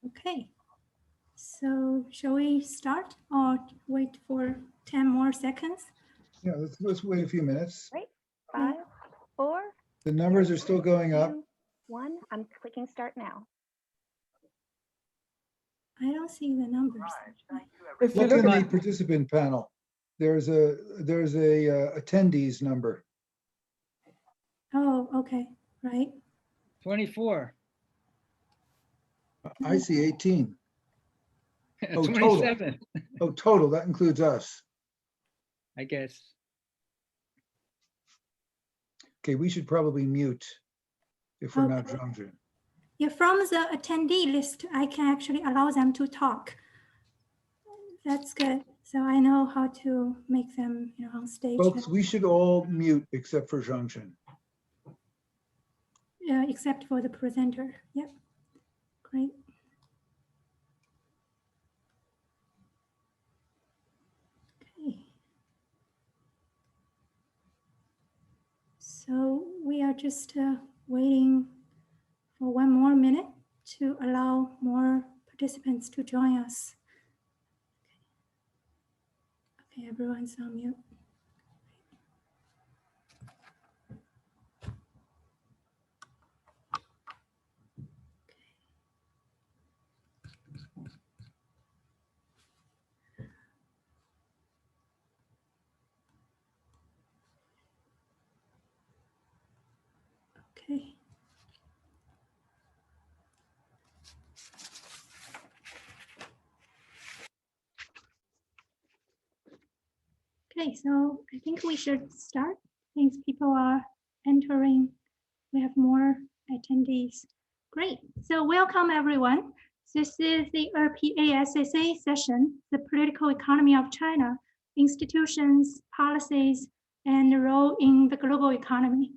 Okay, so shall we start or wait for 10 more seconds? Yeah, let's wait a few minutes. Right, 5, 4. The numbers are still going up. 2, 1. I'm clicking start now. I don't see the numbers. If you Look look in at the participant panel. There's a attendees number. Oh, okay, right. 24, I see 18. Oh, total. 27, Oh, total. That includes us. I guess. Okay, we should probably mute if we're not Okay. Zhangzhen. Yeah, from the attendee list, I can actually allow them to talk. That's good. So I know how to make them, on stage. Folks, we should all mute except for Zhangzhen. Except for the presenter. Yep, great. Okay. So we are just waiting for 1 more minute to allow more participants to join us. Okay, everyone's on mute. Okay. Okay, so I think we should start since people are entering. We have more attendees. Great. So welcome, everyone. This is the URPE ASSA session, the political economy of China, institutions, policies, and the role in the global economy.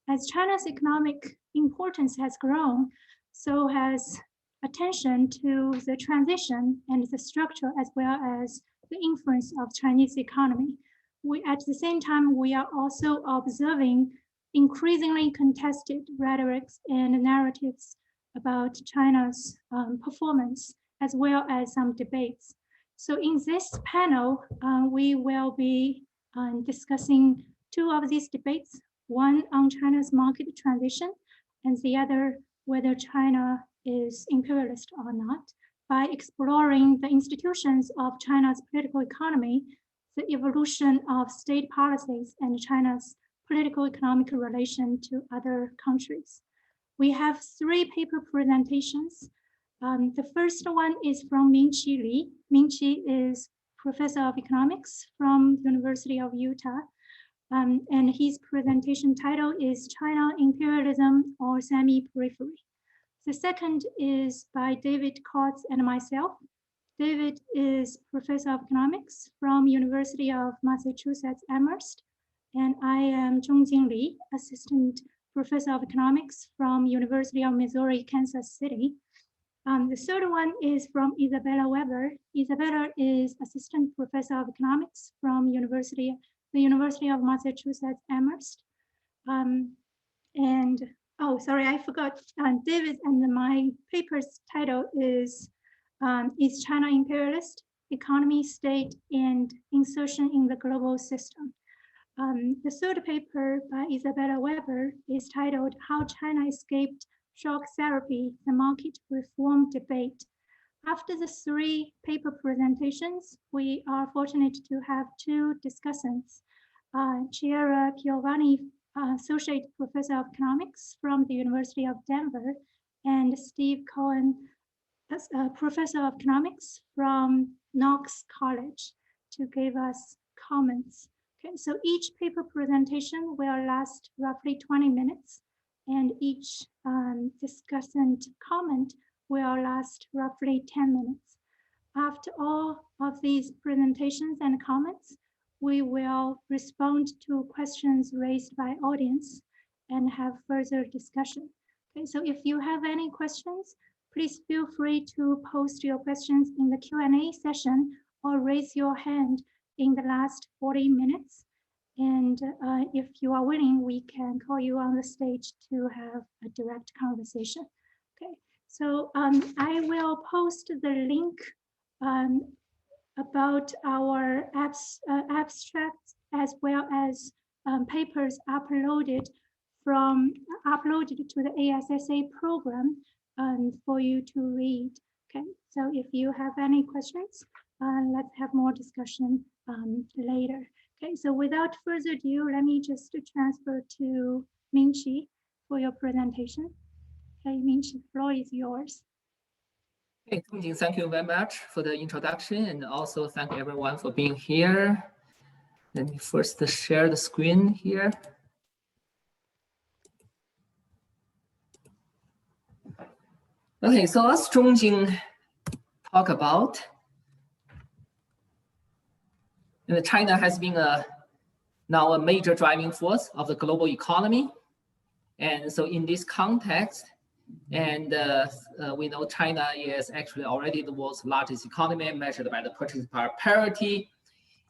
As China's economic importance has grown, so has attention to the transition and the structure as well as the influence of Chinese economy. At the same time, we are also observing increasingly contested rhetorics and narratives about China's performance, as well as some debates. So in this panel, we will be discussing 2 of these debates, one on China's market transition, and the other whether China is imperialist or not, by exploring the institutions of China's political economy, the evolution of state policies, and China's political economic relation to other countries. We have 3 paper presentations. The first one is from Mingqi Li. Mingqi is professor of economics from University of Utah. And his presentation title is China, Imperialism or Semi-Periphery. The second is by David Kotz and myself. David is professor of economics from University of Massachusetts Amherst, and I am Zhongjing Li, assistant professor of economics from University of Missouri, Kansas City. The third one is from Isabella Weber. Isabella is assistant professor of economics from the University of Massachusetts Amherst. Oh, sorry, I forgot. David and my paper's title is China Imperialist? Economy, State, and Insertion in the Global System. The third paper by Isabella Weber is titled How China Escaped Shock Therapy, the Market Reform Debate. After the 3 paper presentations, we are fortunate to have 2 discussants. Chiara Piovani, Associate Professor of Economics from the University of Denver, and Steve Cohen, Professor of Economics from Knox College, to give us comments. Okay, so each paper presentation will last roughly 20 minutes, and each discussant comment will last roughly 10 minutes. After all of these presentations and comments, we will respond to questions raised by audience and have further discussion. Okay, so if you have any questions, please feel free to post your questions in the Q&A session or raise your hand in the last 40 minutes. And if you are willing, we can call you on the stage to have a direct conversation. Okay, So I will post the link about our abstracts as well as papers uploaded to the ASSA program for you to read. Okay, so if you have any questions, let's have more discussion later. Okay, so without further ado, let me just transfer to Ming-Chi for your presentation. Okay, Ming-Chi, the floor is yours. Okay, thank you very much for the introduction, and also thank everyone for being here. Let me first share the screen here. Okay, so as Zhongjing talk about, China has been now a major driving force of the global economy. And so in this context, and we know China is actually already the world's largest economy measured by the purchasing power parity.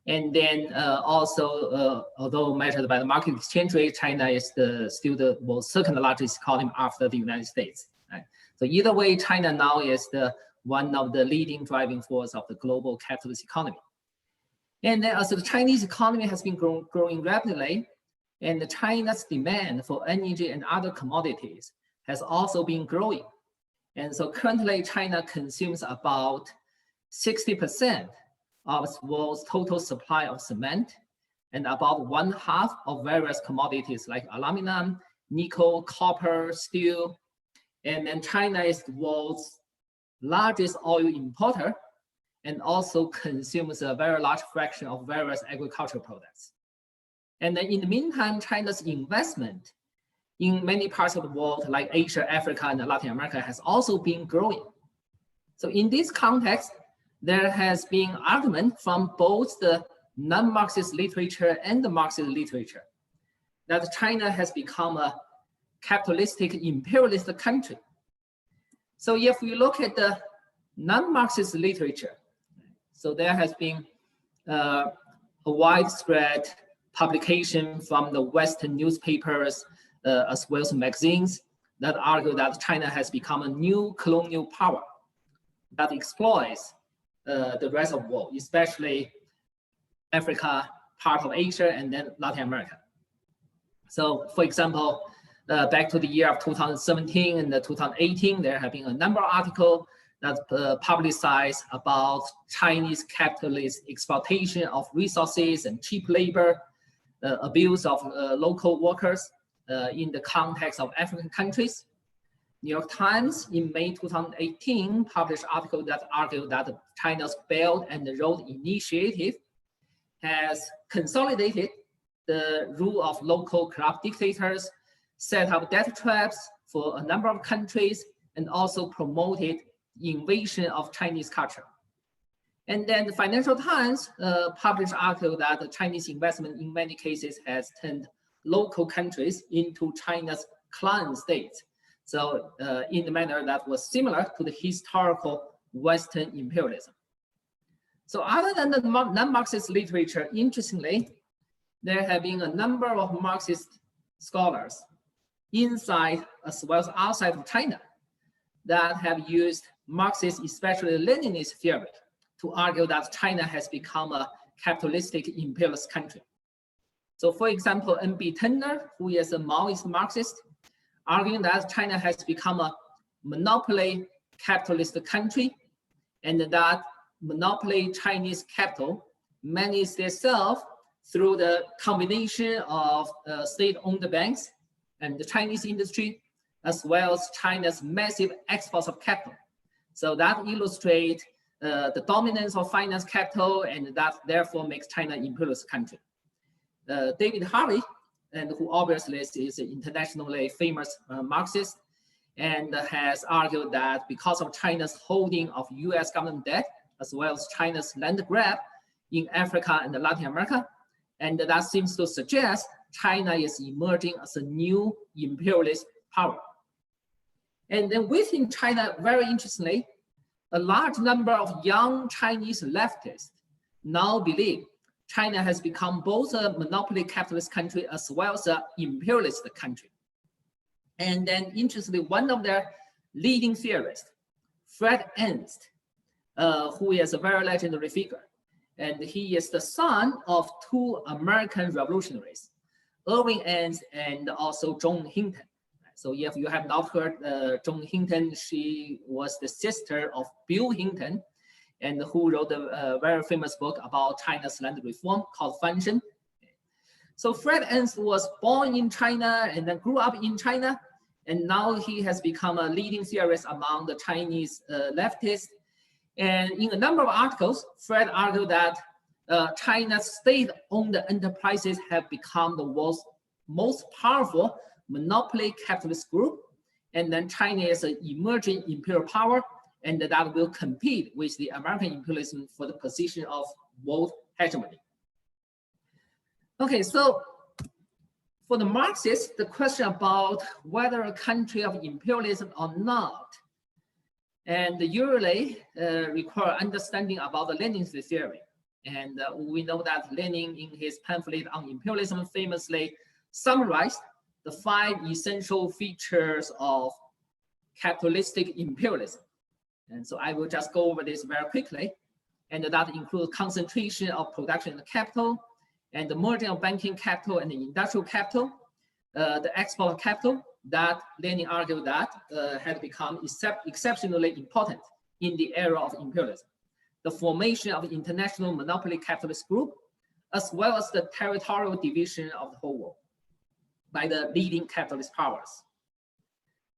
And then also, although measured by the market exchange rate, China is still the world's second largest economy after the United States. Right? So either way, China now is one of the leading driving force of the global capitalist economy. And then also the Chinese economy has been growing rapidly, and China's demand for energy and other commodities has also been growing. And so currently China consumes about 60% of the world's total supply of cement and about 1/2 of various commodities like aluminum, nickel, copper, steel. And then China is the world's largest oil importer and also consumes a very large fraction of various agricultural products. And then in the meantime, China's investment in many parts of the world like Asia, Africa, and Latin America has also been growing. So in this context, there has been argument from both the non-Marxist literature and the Marxist literature that China has become a capitalistic imperialist country. So if we look at the non-Marxist literature, so there has been a widespread publication from the Western newspapers as well as magazines that argue that China has become a new colonial power that exploits the rest of the world, especially Africa, part of Asia, and then Latin America. So for example, back to the year of 2017 and 2018, there have been a number of articles that publicized about Chinese capitalist exploitation of resources and cheap labor, abuse of local workers in the context of African countries. New York Times in May 2018 published an article that argued that China's Belt and Road Initiative has consolidated the rule of local corrupt dictators, set up death traps for a number of countries, and also promoted invasion of Chinese culture. And then the Financial Times published an article that the Chinese investment in many cases has turned local countries into China's client states. So in a manner that was similar to the historical Western imperialism. So other than the non-Marxist literature, interestingly, there have been a number of Marxist scholars inside as well as outside of China that have used Marxist, especially Leninist theory, to argue that China has become a capitalistic imperialist country. So for example, N.B. Turner, who is a Maoist Marxist, arguing that China has become a monopoly capitalist country, and that monopoly Chinese capital manages itself through the combination of state-owned banks and the Chinese industry, as well as China's massive exports of capital. So that illustrates the dominance of finance capital, and that therefore makes China an imperialist country. David Harvey, and who obviously is an internationally famous Marxist, and has argued that because of China's holding of US government debt, as well as China's land grab in Africa and Latin America, and that seems to suggest China is emerging as a new imperialist power. And then within China, very interestingly, a large number of young Chinese leftists now believe China has become both a monopoly capitalist country as well as an imperialist country. And then interestingly, one of their leading theorist, Fred Ernst, who is a very legendary figure. And he is the son of two American revolutionaries, Irving Ernst and also John Hinton. So if you have not heard John Hinton, she was the sister of Bill Hinton, and who wrote a very famous book about China's land reform called Function. So Fred Ernst was born in China and then grew up in China, and now he has become a leading theorist among the Chinese leftists. And in a number of articles, Fred argued that China's state-owned enterprises have become the world's most powerful monopoly capitalist group, and then China is an emerging imperial power, and that will compete with the American imperialism for the position of world hegemony. Okay, so for the Marxists, the question about whether a country of imperialism or not, and usually require understanding about the Lenin's theory. And we know that Lenin, in his pamphlet on imperialism, famously summarized the 5 essential features of capitalistic imperialism. And so I will just go over this very quickly. And that includes concentration of production and capital, and the merging of banking capital and the industrial capital, the export of capital that Lenin argued that had become exceptionally important in the era of imperialism, the formation of the international monopoly capitalist group, as well as the territorial division of the whole world by the leading capitalist powers.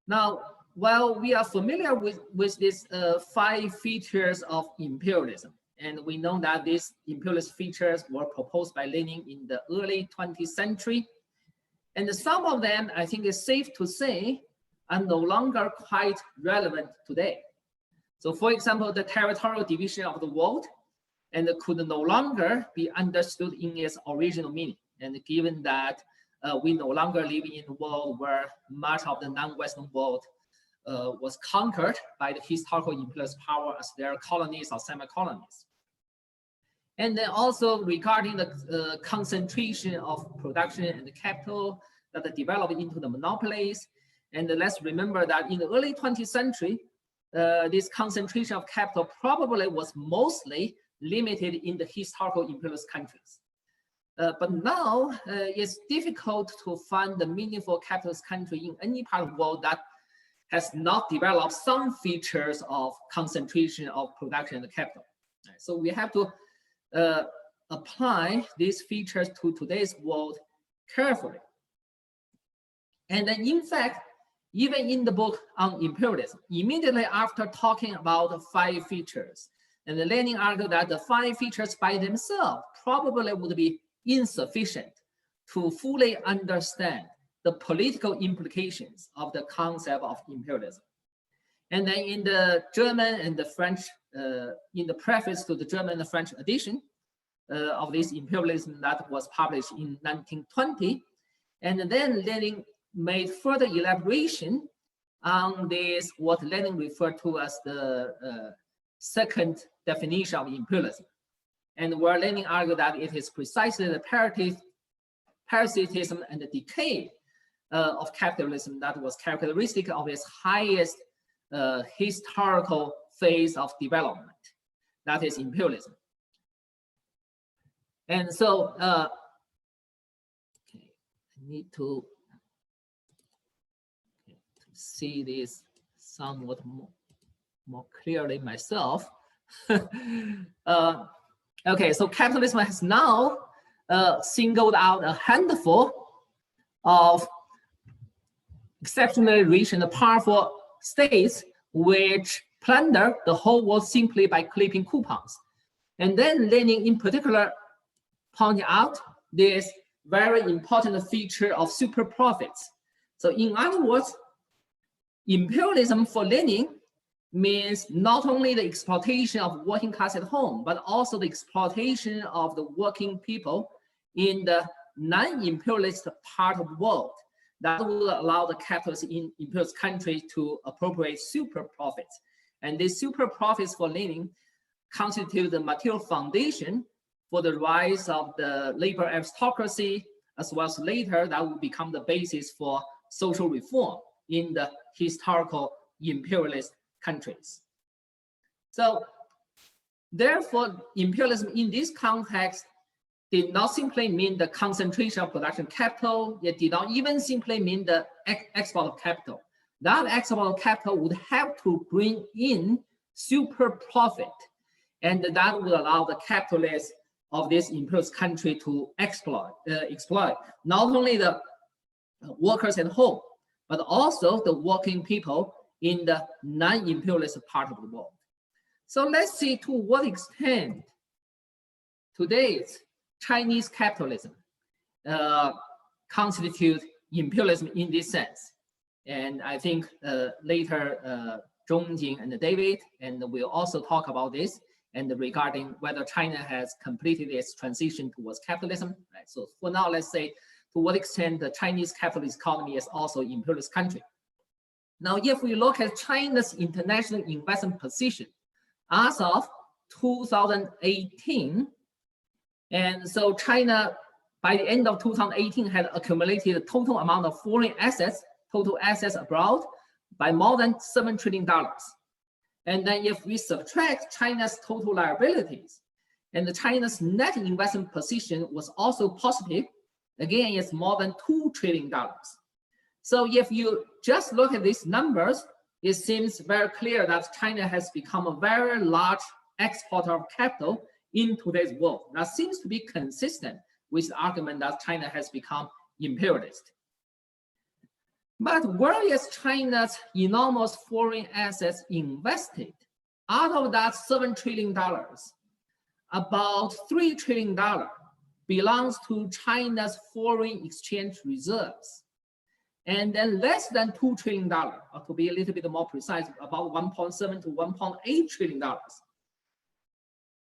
Now, while we are familiar with these 5 features of imperialism, and we know that these imperialist features were proposed by Lenin in the early 20th century, and some of them, I think it's safe to say, are no longer quite relevant today. So for example, the territorial division of the world and could no longer be understood in its original meaning. And given that we no longer live in a world where much of the non-Western world was conquered by the historical imperialist power as their colonies or semi-colonies. And then also regarding the concentration of production and the capital that developed into the monopolies. And let's remember that in the early 20th century, this concentration of capital probably was mostly limited in the historical imperialist countries. But now it's difficult to find a meaningful capitalist country in any part of the world that has not developed some features of concentration of production and capital. So we have to apply these features to today's world carefully. And then in fact, even in the book on imperialism, immediately after talking about the 5 features, and Lenin argued that the 5 features by themselves probably would be insufficient to fully understand the political implications of the concept of imperialism. And then in the German and the French, in the preface to the German and the French edition of this imperialism that was published in 1920, and then Lenin made further elaboration on this, what Lenin referred to as the second definition of imperialism. And where Lenin argued that it is precisely the parasitism and the decay of capitalism that was characteristic of its highest historical phase of development, that is imperialism. And so, okay, I need to see this somewhat more clearly myself. Okay, so capitalism has now singled out a handful of exceptionally rich and powerful states which plunder the whole world simply by clipping coupons. And then Lenin in particular pointed out this very important feature of super profits. So in other words, imperialism for Lenin means not only the exploitation of working class at home, but also the exploitation of the working people in the non-imperialist part of the world that will allow the capitalists in imperialist countries to appropriate super profits. And these super profits for Lenin constitute the material foundation for the rise of the labor aristocracy, as well as later that will become the basis for social reform in the historical imperialist countries. So therefore, imperialism in this context did not simply mean the concentration of production capital. It did not even simply mean the export of capital. That export of capital would have to bring in super profit, and that would allow the capitalists of this imperialist country to exploit not only the workers at home, but also the working people in the non-imperialist part of the world. So let's see to what extent today's Chinese capitalism constitute imperialism in this sense. And I think later Zhongjing and David, and we'll also talk about this and regarding whether China has completed its transition towards capitalism. Right? So for now, let's say to what extent the Chinese capitalist economy is also an imperialist country. Now, if we look at China's international investment position as of 2018, and so China, by the end of 2018, had accumulated a total amount of foreign assets, total assets abroad, by more than $7 trillion. And then if we subtract China's total liabilities, and China's net investment position was also positive, again, it's more than $2 trillion. So if you just look at these numbers, it seems very clear that China has become a very large exporter of capital in today's world. That seems to be consistent with the argument that China has become imperialist. But where is China's enormous foreign assets invested? Out of that $7 trillion, about $3 trillion belongs to China's foreign exchange reserves. And then less than $2 trillion, or to be a little bit more precise, about $1.7 to $1.8 trillion,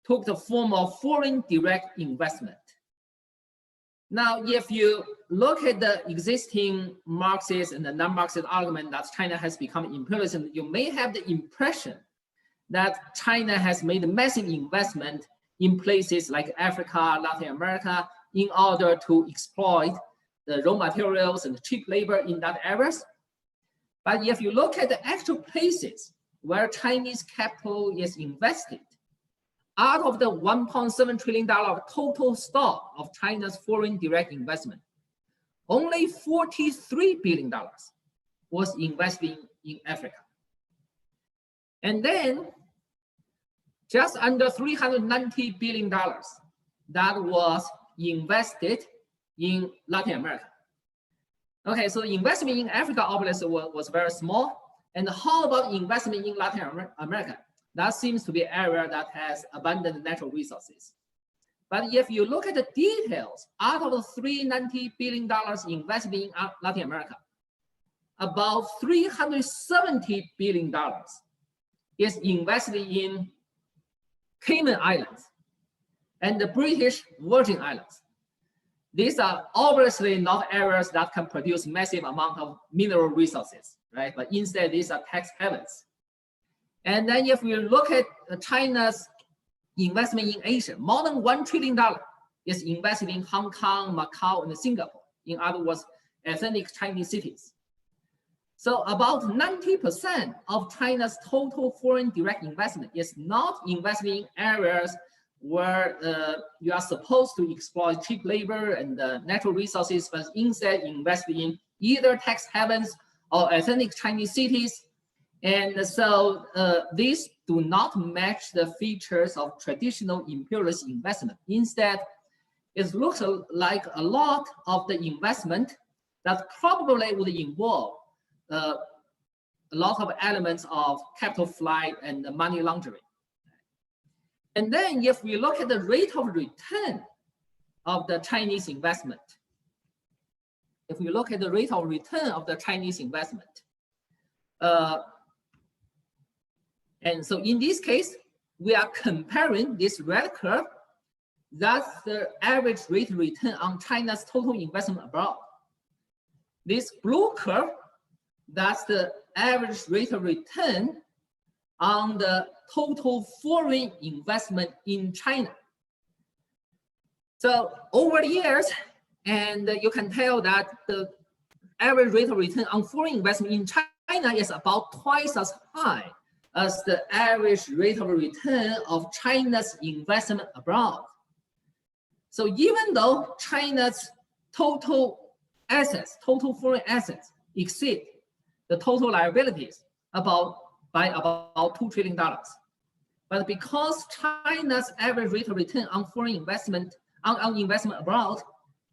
took the form of foreign direct investment. Now, if you look at the existing Marxist and the non-Marxist argument that China has become imperialism, you may have the impression that China has made massive investment in places like Africa, Latin America, in order to exploit the raw materials and cheap labor in that areas. But if you look at the actual places where Chinese capital is invested, out of the $1.7 trillion total stock of China's foreign direct investment, only $43 billion was invested in Africa. And then just under $390 billion that was invested in Latin America. Okay, so investment in Africa obviously was very small. And how about investment in Latin America? That seems to be an area that has abundant natural resources. But if you look at the details, out of the $390 billion invested in Latin America, about $370 billion is invested in Cayman Islands and the British Virgin Islands. These are obviously not areas that can produce massive amount of mineral resources, right? But instead, these are tax havens. And then if we look at China's investment in Asia, more than $1 trillion is invested in Hong Kong, Macau, and Singapore. In other words, ethnic Chinese cities. So about 90% of China's total foreign direct investment is not invested in areas where you are supposed to exploit cheap labor and natural resources, but instead invested in either tax havens or ethnic Chinese cities. And so these do not match the features of traditional imperialist investment. Instead, it looks like a lot of the investment that probably would involve a lot of elements of capital flight and money laundering. And then if we look at the rate of return of the Chinese investment, if we look at the rate of return of the Chinese investment, and so in this case, we are comparing this red curve, that's the average rate of return on China's total investment abroad. This blue curve, that's the average rate of return on the total foreign investment in China. So over the years, and you can tell that the average rate of return on foreign investment in China China is about twice as high as the average rate of return of China's investment abroad. So even though China's total assets, total foreign assets exceed the total liabilities by about $2 trillion. But because China's average rate of return on foreign investment, on investment abroad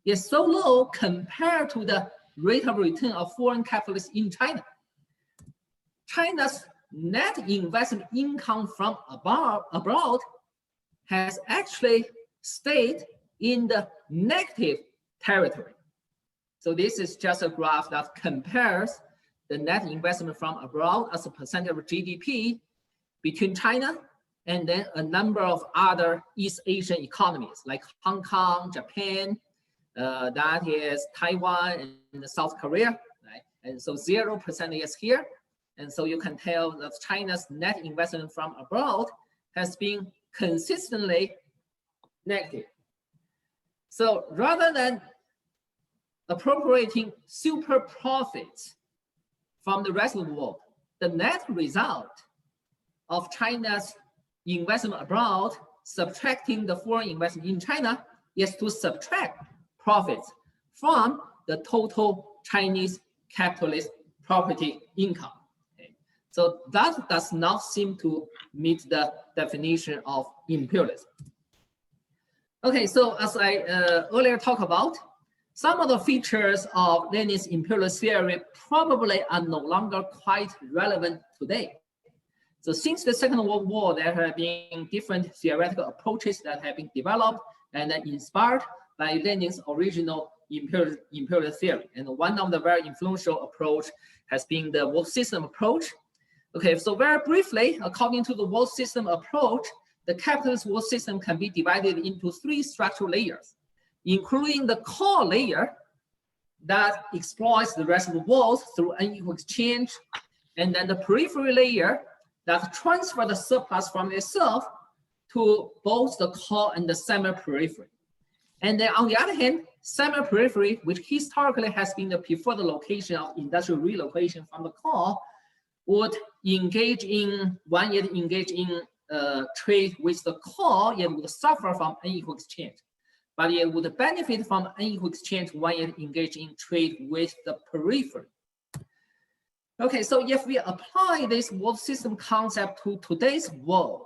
is so low compared to the rate of return of foreign capitalists in China, China's net investment income from abroad has actually stayed in the negative territory. So this is just a graph that compares the net investment from abroad as a percentage of GDP between China and then a number of other East Asian economies like Hong Kong, Japan, that is Taiwan and South Korea, right? And so 0% is here. And so you can tell that China's net investment from abroad has been consistently negative. So rather than appropriating super profits from the rest of the world, the net result of China's investment abroad, subtracting the foreign investment in China, is to subtract profits from the total Chinese capitalist property income. Okay. So that does not seem to meet the definition of imperialism. Okay, so as I earlier talked about, some of the features of Lenin's imperialist theory probably are no longer quite relevant today. So since the Second World War, there have been different theoretical approaches that have been developed and inspired by Lenin's original imperialist theory. And one of the very influential approach has been the world system approach. Okay, so very briefly, according to the world system approach, the capitalist world system can be divided into 3 structural layers, including the core layer that exploits the rest of the world through unequal exchange, and then the periphery layer that transfers the surplus from itself to both the core and the semi-periphery. And then on the other hand, semi-periphery, which historically has been the preferred location of industrial relocation from the core, would engage in, when it engage in trade with the core, it would suffer from unequal exchange. But it would benefit from unequal exchange when it engage in trade with the periphery. Okay, so if we apply this world system concept to today's world,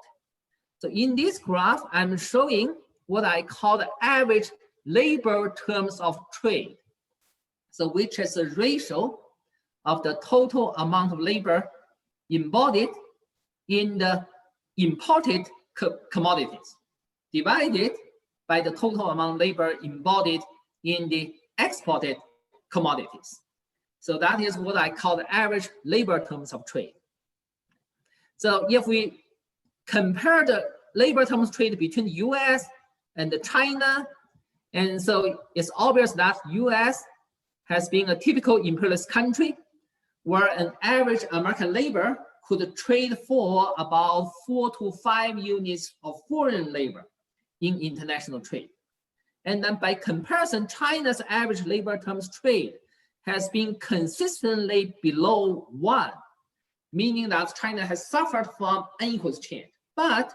so in this graph, I'm showing what I call the average labor terms of trade. So which is a ratio of the total amount of labor embodied in the imported commodities divided by the total amount of labor embodied in the exported commodities. So that is what I call the average labor terms of trade. So if we compare the labor terms of trade between the US and China, and so it's obvious that US has been a typical imperialist country where an average American labor could trade for about 4 to 5 units of foreign labor in international trade. And then by comparison, China's average labor terms trade has been consistently below 1, meaning that China has suffered from unequal exchange. But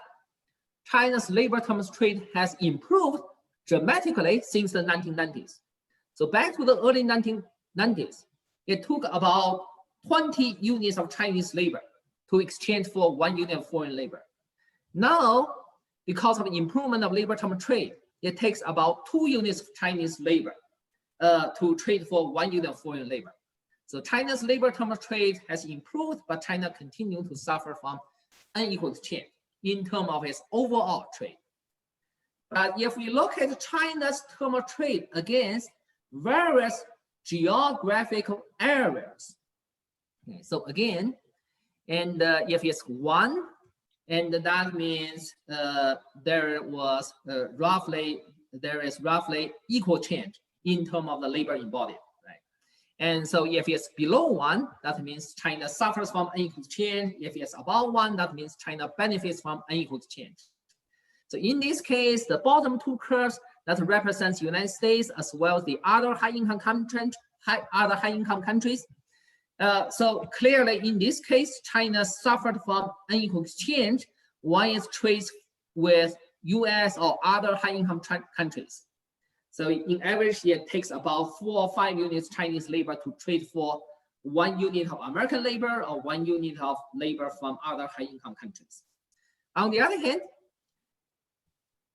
China's labor terms trade has improved dramatically since the 1990s. So back to the early 1990s, it took about 20 units of Chinese labor to exchange for 1 unit of foreign labor. Now, because of the improvement of labor term trade, it takes about 2 units of Chinese labor to trade for 1 unit of foreign labor. So China's labor term of trade has improved, but China continues to suffer from unequal exchange in terms of its overall trade. But if we look at China's term of trade against various geographical areas, okay, so again, and if it's 1, and that means there is roughly equal change in terms of the labor embodied, right? And so if it's below 1, that means China suffers from unequal exchange. If it's above 1, that means China benefits from unequal exchange. So in this case, the bottom 2 curves that represents the United States as well as the other high-income countries, So clearly, in this case, China suffered from unequal exchange when it trades with US or other high-income countries. So in average, it takes about 4 or 5 units Chinese labor to trade for 1 unit of American labor or 1 unit of labor from other high-income countries. On the other hand,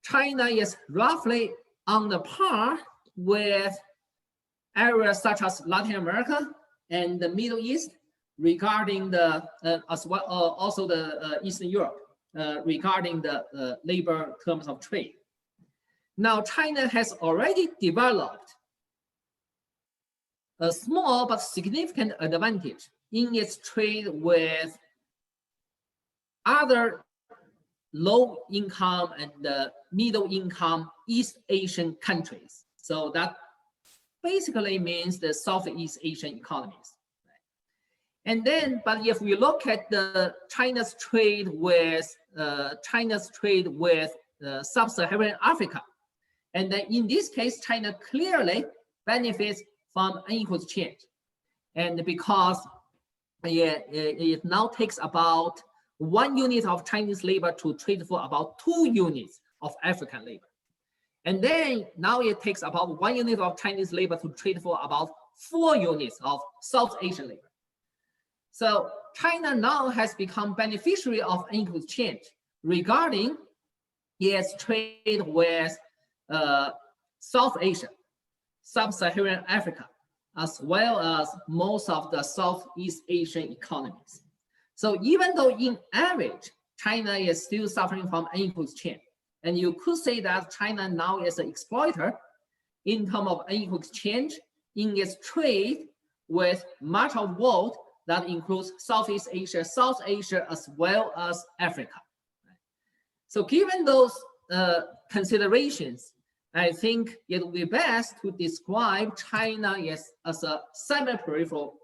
China is roughly on the par with areas such as Latin America and the Middle East regarding the, as well, also the Eastern Europe regarding the labor terms of trade. Now, China has already developed a small but significant advantage in its trade with other low income and middle income East Asian countries. So that basically means the Southeast Asian economies. And then, but if we look at the China's trade with sub-Saharan Africa, and then in this case, China clearly benefits from unequal exchange, and because it now takes about 1 unit of Chinese labor to trade for about 2 units of African labor. And then now it takes about 1 unit of Chinese labor to trade for about 4 units of South Asian labor. So China now has become beneficiary of unequal exchange regarding its trade with South Asia, Sub-Saharan Africa, as well as most of the Southeast Asian economies. So even though in average, China is still suffering from unequal exchange, and you could say that China now is an exploiter in terms of unequal exchange in its trade with much of the world that includes Southeast Asia, South Asia, as well as Africa. So given those considerations, I think it would be best to describe China as a semi-peripheral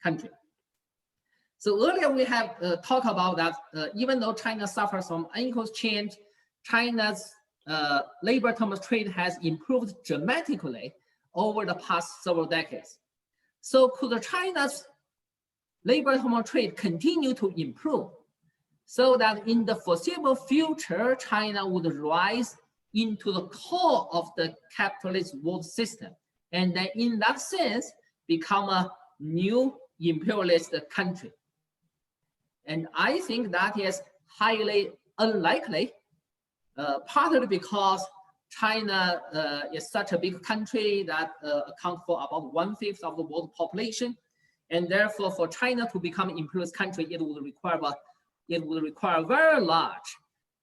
country. So earlier we have talked about that even though China suffers from unequal exchange, China's labor terms of trade has improved dramatically over the past several decades. So could China's labor terms of trade continue to improve so that in the foreseeable future, China would rise into the core of the capitalist world system, and then in that sense, become a new imperialist country? And I think that is highly unlikely, partly because China is such a big country that accounts for about 1/5 of the world population. And therefore, for China to become an imperialist country, it would require a very large,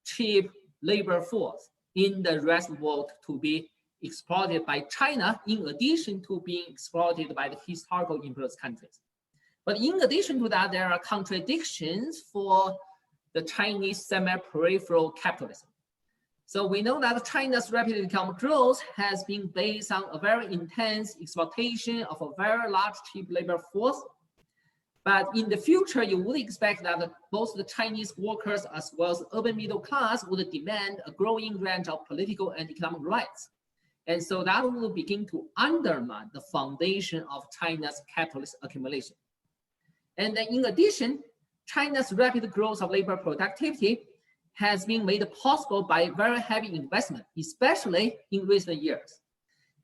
cheap labor force in the rest of the world to be exploited by China, in addition to being exploited by the historical imperialist countries. But in addition to that, there are contradictions for the Chinese semi-peripheral capitalism. So we know that China's rapid economic growth has been based on a very intense exploitation of a very large cheap labor force. But in the future, you would expect that both the Chinese workers as well as the urban middle class would demand a growing range of political and economic rights. And so that will begin to undermine the foundation of China's capitalist accumulation. And then in addition, China's rapid growth of labor productivity has been made possible by very heavy investment, especially in recent years.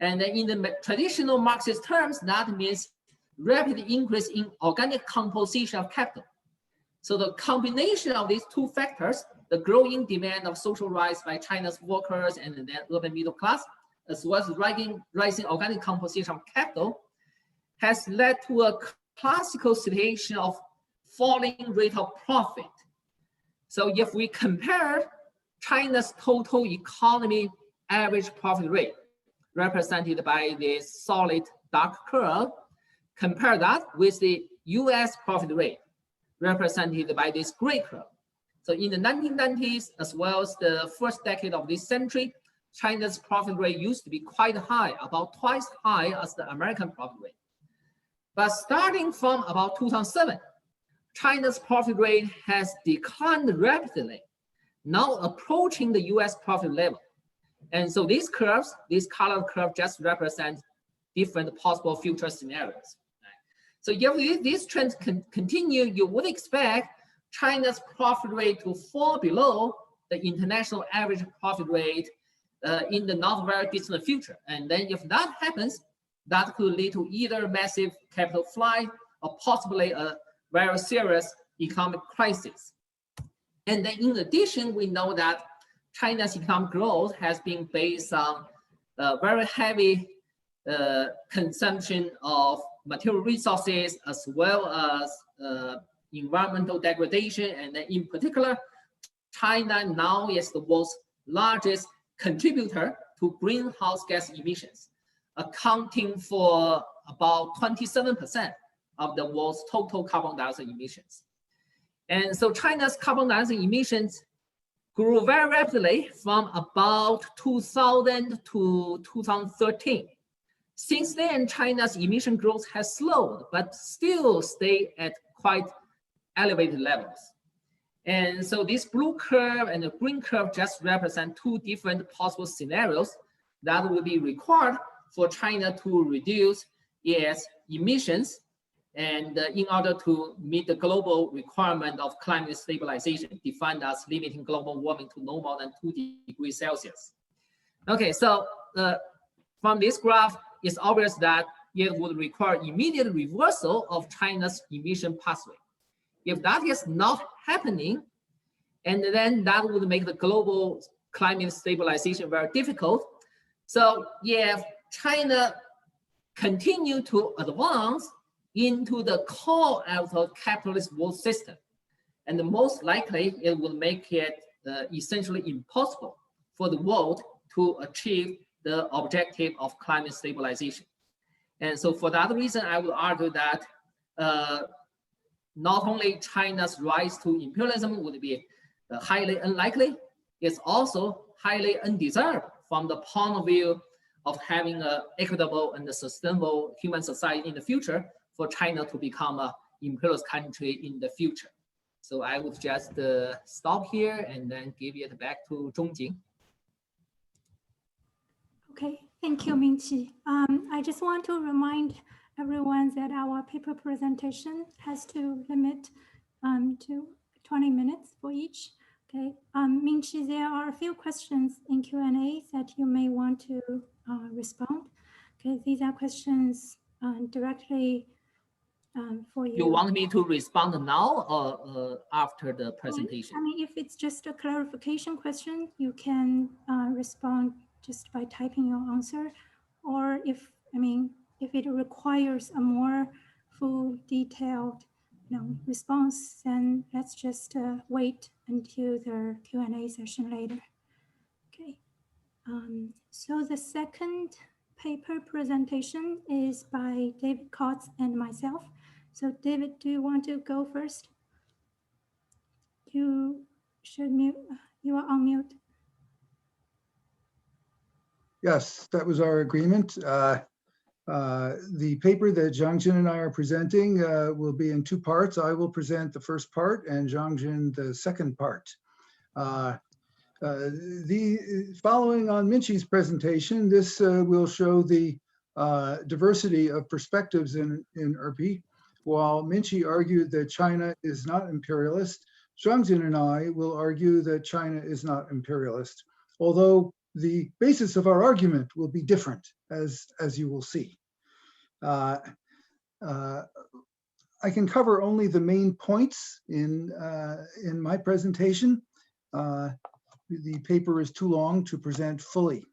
And in the traditional Marxist terms, that means rapid increase in organic composition of capital. So the combination of these two factors, the growing demand of social rights by China's workers and then urban middle class, as well as rising organic composition of capital, has led to a classical situation of falling rate of profit. So if we compare China's total economy average profit rate, represented by this solid dark curve, compare that with the US profit rate, represented by this gray curve. So in the 1990s, as well as the first decade of this century, China's profit rate used to be quite high, about twice high as the American profit rate. But starting from about 2007, China's profit rate has declined rapidly, now approaching the US profit level. And so these curves, this colored curve just represent different possible future scenarios. So if these trends continue, you would expect China's profit rate to fall below the international average profit rate in the not very distant future. And then if that happens, that could lead to either massive capital flight or possibly a very serious economic crisis. And then in addition, we know that China's economic growth has been based on very heavy consumption of material resources as well as environmental degradation. And then in particular, China now is the world's largest contributor to greenhouse gas emissions, accounting for about 27% of the world's total carbon dioxide emissions. And so China's carbon dioxide emissions grew very rapidly from about 2000 to 2013. Since then, China's emission growth has slowed, but still stay at quite elevated levels. And so this blue curve and the green curve just represent two different possible scenarios that will be required for China to reduce its emissions and in order to meet the global requirement of climate stabilization, defined as limiting global warming to no more than 2 degrees Celsius. Okay, so from this graph, it's obvious that it would require immediate reversal of China's emission pathway. If that is not happening, and then that would make the global climate stabilization very difficult. So if China continue to advance into the core of the capitalist world system, and most likely it will make it essentially impossible for the world to achieve the objective of climate stabilization. And so for that reason, I would argue that not only China's rise to imperialism would be highly unlikely, it's also highly undesirable from the point of view of having an equitable and sustainable human society in the future for China to become an imperialist country in the future. So I would just stop here and then give it back to Zhongjing. Okay, thank you, Mingqi. I just want to remind everyone that our paper presentation has to limit to 20 minutes for each. Okay, Mingqi, there are a few questions in Q&A that you may want to respond. Okay, these are questions directly for you. You want me to respond now or after the presentation? I mean, if it's just a clarification question, you can respond just by typing your answer. Or if it requires a more full, detailed response, then let's just wait until the Q&A session later. Okay. So the second paper presentation is by David Kotz and myself. So David, do you want to go first? You should mute. You are on mute. Yes, that was our agreement. The paper that Zhangjin and I are presenting will be in two parts. I will present the first part and Zhangjin the second part. Following on Mingqi's presentation, this will show the diversity of perspectives in URPE. While Mingqi argued that China is not imperialist, Zhangjin and I will argue that China is not imperialist, although the basis of our argument will be different, as you will see. I can cover only the main points in my presentation. The paper is too long to present fully.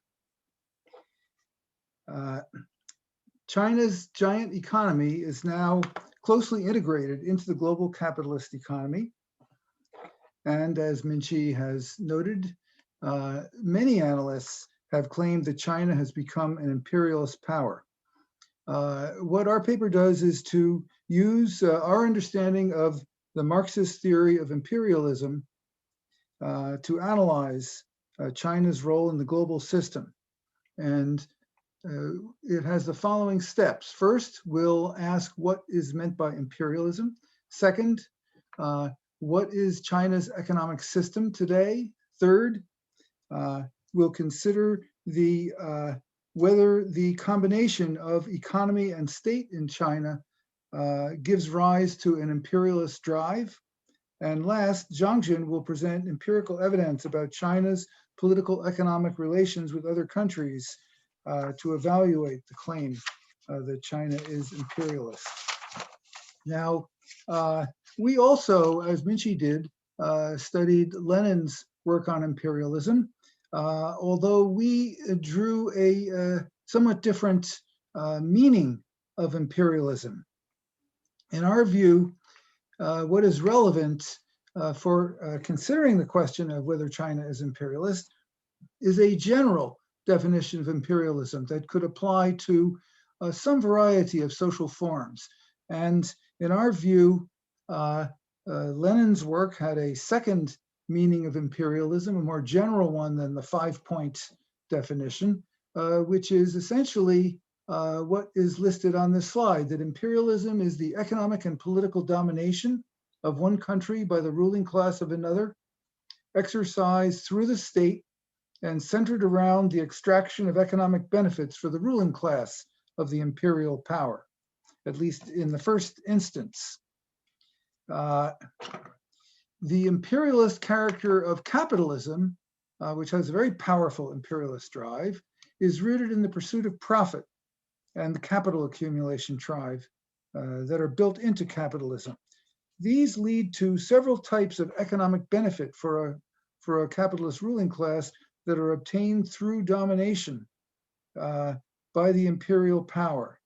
China's giant economy is now closely integrated into the global capitalist economy. And as Mingqi has noted, many analysts have claimed that China has become an imperialist power. What our paper does is to use our understanding of the Marxist theory of imperialism to analyze China's role in the global system. And it has the following steps. First, we'll ask what is meant by imperialism. Second, what is China's economic system today? Third, we'll consider whether the combination of economy and state in China gives rise to an imperialist drive. And last, Zhangjin will present empirical evidence about China's political economic relations with other countries to evaluate the claim that China is imperialist. Now, we also, as Minchi did, studied Lenin's work on imperialism, although we drew a somewhat different meaning of imperialism. In our view, what is relevant for considering the question of whether China is imperialist is a general definition of imperialism that could apply to some variety of social forms. And in our view, Lenin's work had a second meaning of imperialism, a more general one than the 5-point definition, which is essentially what is listed on this slide, that imperialism is the economic and political domination of one country by the ruling class of another, exercised through the state and centered around the extraction of economic benefits for the ruling class of the imperial power, at least in the first instance. The imperialist character of capitalism, which has a very powerful imperialist drive, is rooted in the pursuit of profit and the capital accumulation drive that are built into capitalism. These lead to several types of economic benefit for a capitalist ruling class that are obtained through domination by the imperial power.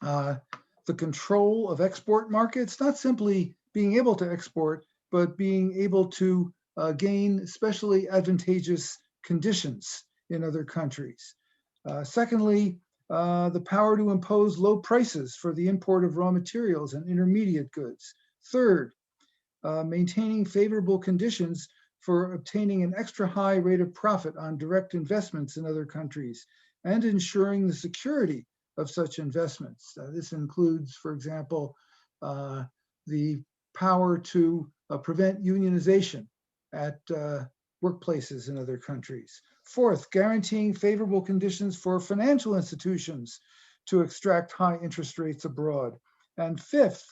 The control of export markets, not simply being able to export, but being able to gain especially advantageous conditions in other countries. Secondly, the power to impose low prices for the import of raw materials and intermediate goods. Third, maintaining favorable conditions for obtaining an extra high rate of profit on direct investments in other countries and ensuring the security of such investments. This includes, for example, the power to prevent unionization at workplaces in other countries. Fourth, guaranteeing favorable conditions for financial institutions to extract high interest rates abroad. And fifth,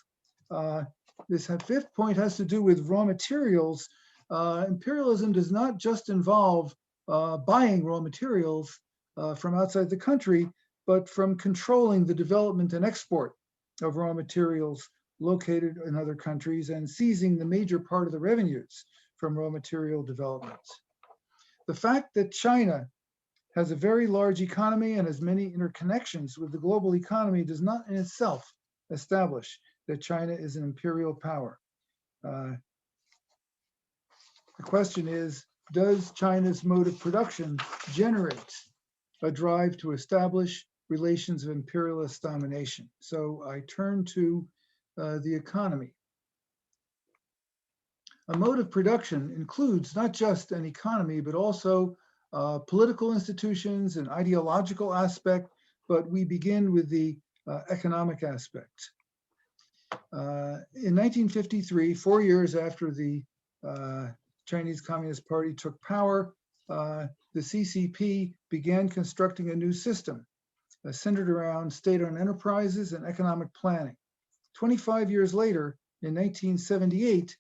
this fifth point has to do with raw materials. Imperialism does not just involve buying raw materials from outside the country, but from controlling the development and export of raw materials located in other countries and seizing the major part of the revenues from raw material development. The fact that China has a very large economy and has many interconnections with the global economy does not in itself establish that China is an imperial power. The question is, does China's mode of production generate a drive to establish relations of imperialist domination? So I turn to the economy. A mode of production includes not just an economy, but also political institutions and ideological aspect, but we begin with the economic aspect. In 1953, 4 years after the Chinese Communist Party took power, the CCP began constructing a new system centered around state-owned enterprises and economic planning. 25 years later, in 1978,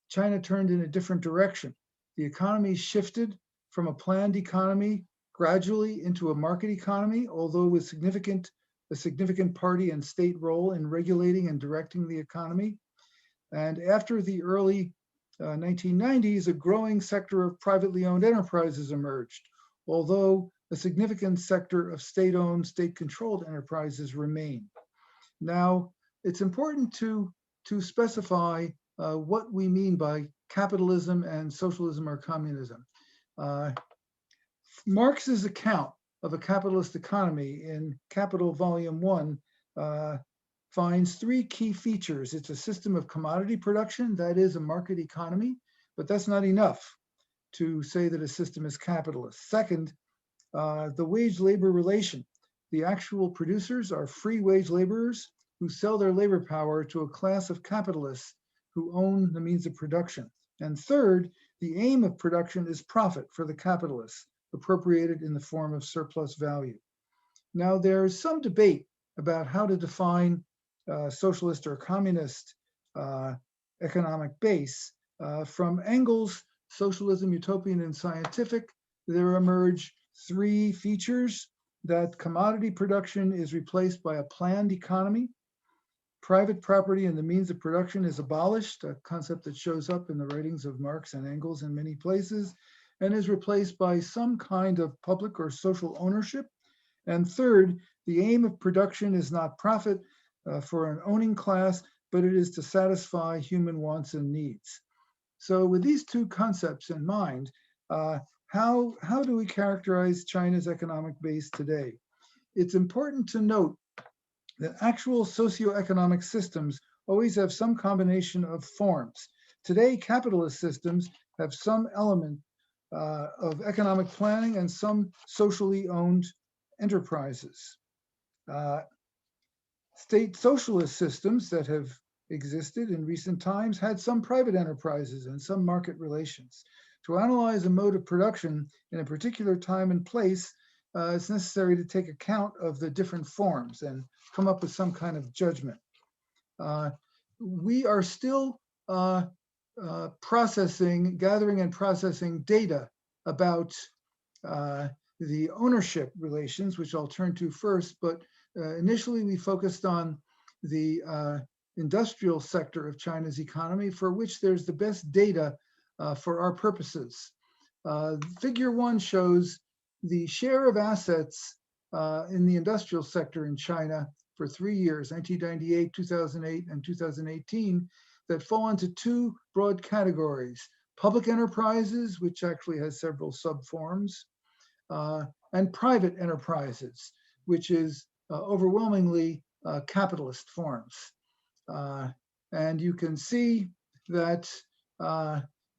China turned in a different direction. The economy shifted from a planned economy gradually into a market economy, although with a significant party and state role in regulating and directing the economy. And after the early 1990s, a growing sector of privately owned enterprises emerged, although a significant sector of state-owned, state-controlled enterprises remain. Now, it's important to specify what we mean by capitalism and socialism or communism. Marx's account of a capitalist economy in Capital Volume 1 finds three key features. It's a system of commodity production, that is a market economy, but that's not enough to say that a system is capitalist. Second, the wage-labor relation. The actual producers are free wage laborers who sell their labor power to a class of capitalists who own the means of production. And third, the aim of production is profit for the capitalists, appropriated in the form of surplus value. Now, there is some debate about how to define socialist or communist economic base. From Engels' Socialism, Utopian and Scientific, there emerge three features: that commodity production is replaced by a planned economy, private property and the means of production is abolished, a concept that shows up in the writings of Marx and Engels in many places, and is replaced by some kind of public or social ownership. And third, the aim of production is not profit for an owning class, but it is to satisfy human wants and needs. So with these two concepts in mind, how do we characterize China's economic base today? It's important to note that actual socioeconomic systems always have some combination of forms. Today, capitalist systems have some element of economic planning and some socially owned enterprises. State socialist systems that have existed in recent times had some private enterprises and some market relations. To analyze a mode of production in a particular time and place, it's necessary to take account of the different forms and come up with some kind of judgment. We are still gathering and processing data about the ownership relations, which I'll turn to first, but initially we focused on the industrial sector of China's economy, for which there's the best data for our purposes. Figure 1 shows the share of assets in the industrial sector in China for 3 years, 1998, 2008, and 2018, that fall into two broad categories: public enterprises, which actually has several subforms, and private enterprises, which is overwhelmingly capitalist forms. And you can see that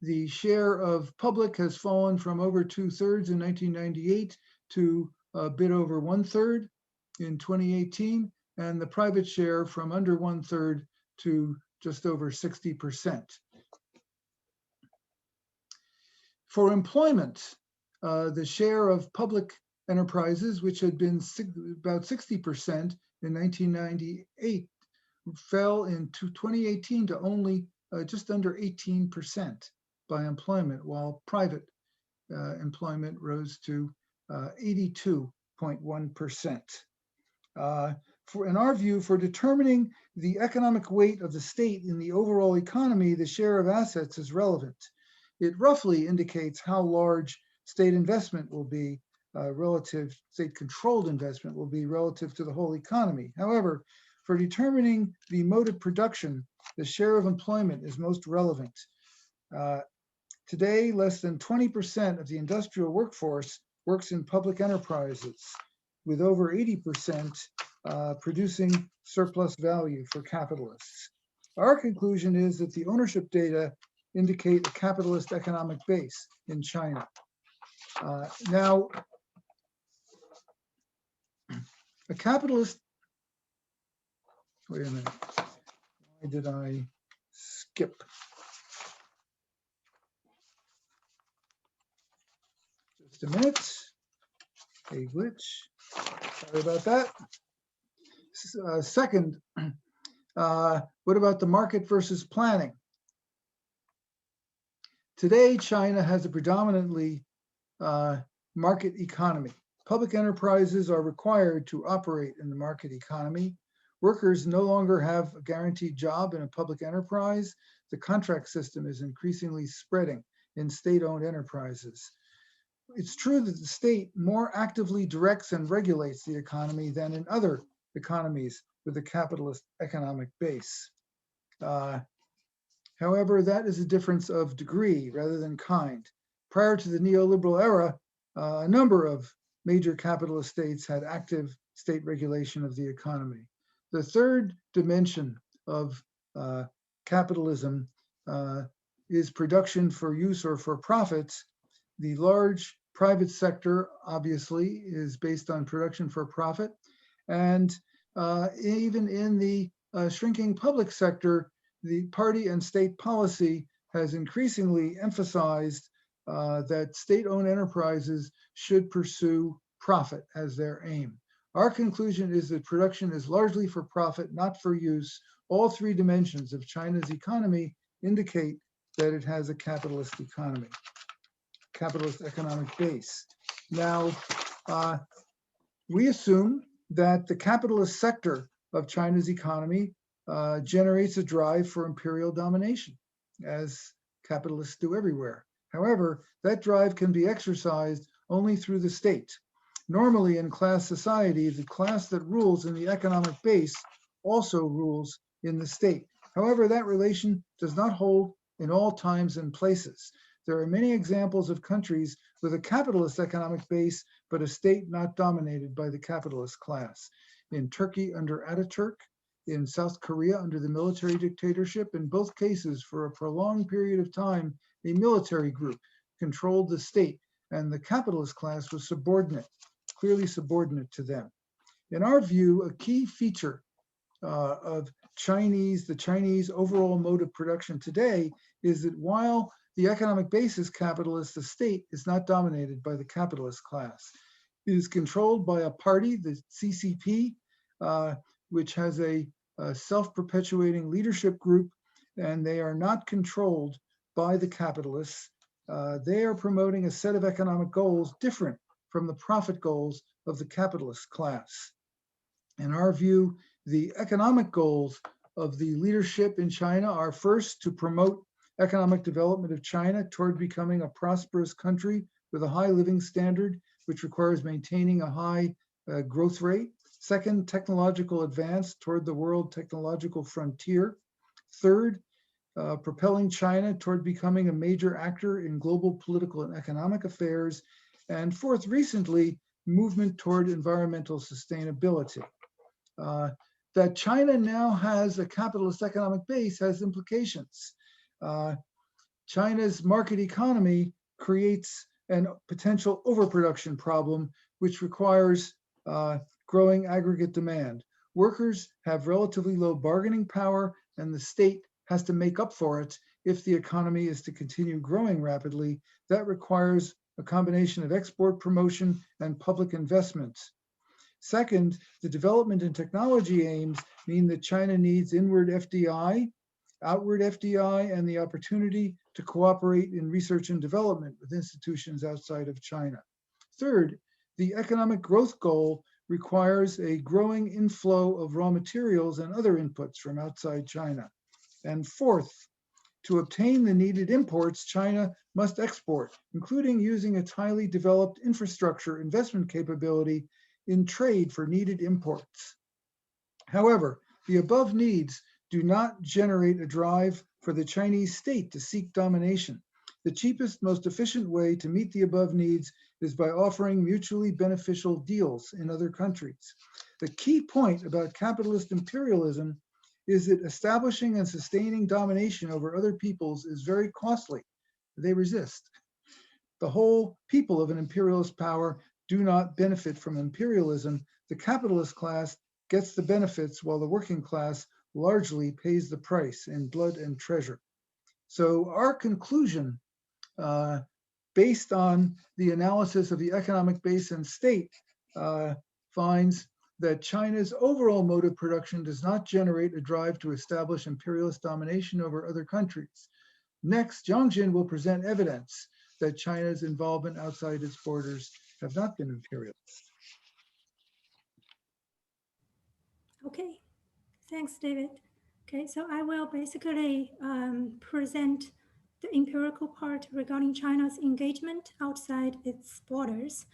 the share of public has fallen from over 2/3 in 1998 to a bit over 1/3 in 2018, and the private share from under 1/3 to just over 60%. For employment, the share of public enterprises, which had been about 60% in 1998, fell in 2018 to only just under 18% by employment, while private employment rose to 82.1%. In our view, for determining the economic weight of the state in the overall economy, the share of assets is relevant. It roughly indicates how large state investment will be state-controlled investment will be relative to the whole economy. However, for determining the mode of production, the share of employment is most relevant. Today, less than 20% of the industrial workforce works in public enterprises, with over 80% producing surplus value for capitalists. Our conclusion is that the ownership data indicate a capitalist economic base in China. Now, a capitalist, wait a minute, why did I skip? Just a minute, a glitch, sorry about that. Second, what about the market versus planning? Today, China has a predominantly market economy. Public enterprises are required to operate in the market economy. Workers no longer have a guaranteed job in a public enterprise. The contract system is increasingly spreading in state-owned enterprises. It's true that the state more actively directs and regulates the economy than in other economies with a capitalist economic base. However, that is a difference of degree rather than kind. Prior to the neoliberal era, a number of major capitalist states had active state regulation of the economy. The third dimension of capitalism is production for use or for profits. The large private sector, obviously, is based on production for profit. And even in the shrinking public sector, the party and state policy has increasingly emphasized that state-owned enterprises should pursue profit as their aim. Our conclusion is that production is largely for profit, not for use. All three dimensions of China's economy indicate that it has a capitalist economy, capitalist economic base. Now, we assume that the capitalist sector of China's economy generates a drive for imperial domination, as capitalists do everywhere. However, that drive can be exercised only through the state. Normally, in class society, the class that rules in the economic base also rules in the state. However, that relation does not hold in all times and places. There are many examples of countries with a capitalist economic base, but a state not dominated by the capitalist class. In Turkey under Ataturk, in South Korea under the military dictatorship, in both cases for a prolonged period of time, a military group controlled the state and the capitalist class was subordinate, clearly subordinate to them. In our view, a key feature of the Chinese overall mode of production today is that while the economic base is capitalist, the state is not dominated by the capitalist class. It is controlled by a party, the CCP, which has a self-perpetuating leadership group, and they are not controlled by the capitalists. They are promoting a set of economic goals different from the profit goals of the capitalist class. In our view, the economic goals of the leadership in China are first to promote economic development of China toward becoming a prosperous country with a high living standard, which requires maintaining a high growth rate. Second, technological advance toward the world technological frontier. Third, propelling China toward becoming a major actor in global political and economic affairs. And fourth, recently, movement toward environmental sustainability. That China now has a capitalist economic base has implications. China's market economy creates a potential overproduction problem, which requires growing aggregate demand. Workers have relatively low bargaining power, and the state has to make up for it if the economy is to continue growing rapidly. That requires a combination of export promotion and public investments. Second, the development and technology aims mean that China needs inward FDI, outward FDI, and the opportunity to cooperate in research and development with institutions outside of China. Third, the economic growth goal requires a growing inflow of raw materials and other inputs from outside China. And fourth, to obtain the needed imports, China must export, including using its highly developed infrastructure investment capability in trade for needed imports. However, the above needs do not generate a drive for the Chinese state to seek domination. The cheapest, most efficient way to meet the above needs is by offering mutually beneficial deals in other countries. The key point about capitalist imperialism is that establishing and sustaining domination over other peoples is very costly. They resist. The whole people of an imperialist power do not benefit from imperialism. The capitalist class gets the benefits while the working class largely pays the price in blood and treasure. So our conclusion, based on the analysis of the economic base and state, finds that China's overall mode of production does not generate a drive to establish imperialist domination over other countries. Next, Jiangjin will present evidence that China's involvement outside its borders have not been imperialist. Okay, thanks, David. Okay, so I will basically present the empirical part regarding China's engagement outside its borders.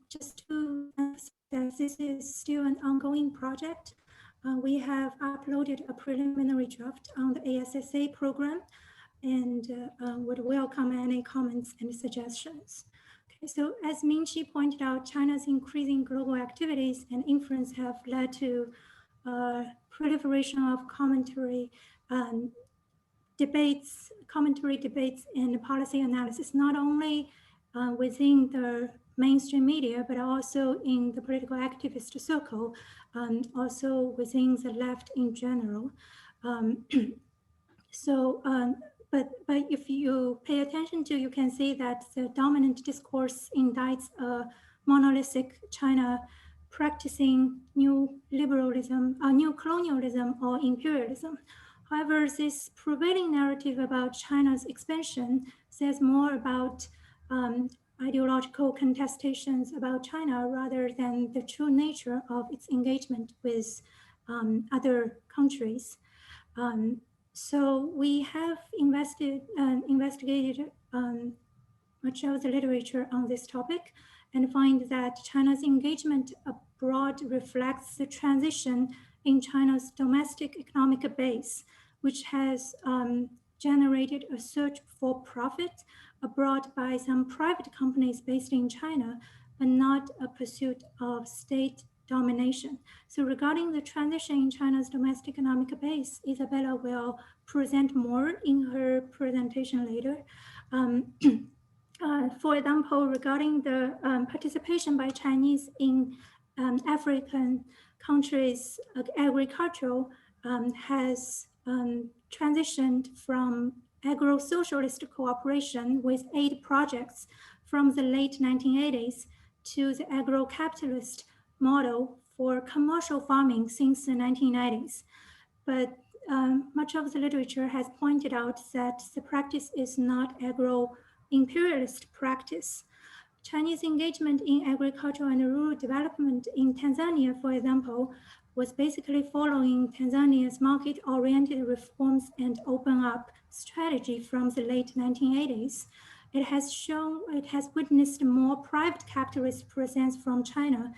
Just to emphasize that this is still an ongoing project. We have uploaded a preliminary draft on the ASSA program and would welcome any comments and suggestions. Okay, so as Ming-Chi pointed out, China's increasing global activities and influence have led to proliferation of commentary debates, and policy analysis, not only within the mainstream media, but also in the political activist circle, and also within the left in general. But if you pay attention to, you can see that the dominant discourse indicts a monolithic China practicing new liberalism, new colonialism or imperialism. However, this prevailing narrative about China's expansion says more about ideological contestations about China rather than the true nature of its engagement with other countries. So we have investigated much of the literature on this topic and find that China's engagement abroad reflects the transition in China's domestic economic base, which has generated a search for profit abroad by some private companies based in China, but not a pursuit of state domination. So regarding the transition in China's domestic economic base, Isabella will present more in her presentation later. For example, regarding the participation by Chinese in African countries' agricultural has transitioned from agro-socialist cooperation with aid projects from the late 1980s to the agro-capitalist model for commercial farming since the 1990s. But much of the literature has pointed out that the practice is not agro-imperialist practice. Chinese engagement in agriculture and rural development in Tanzania, for example, was basically following Tanzania's market-oriented reforms and open up strategy from the late 1980s. It has witnessed more private capitalist presence from China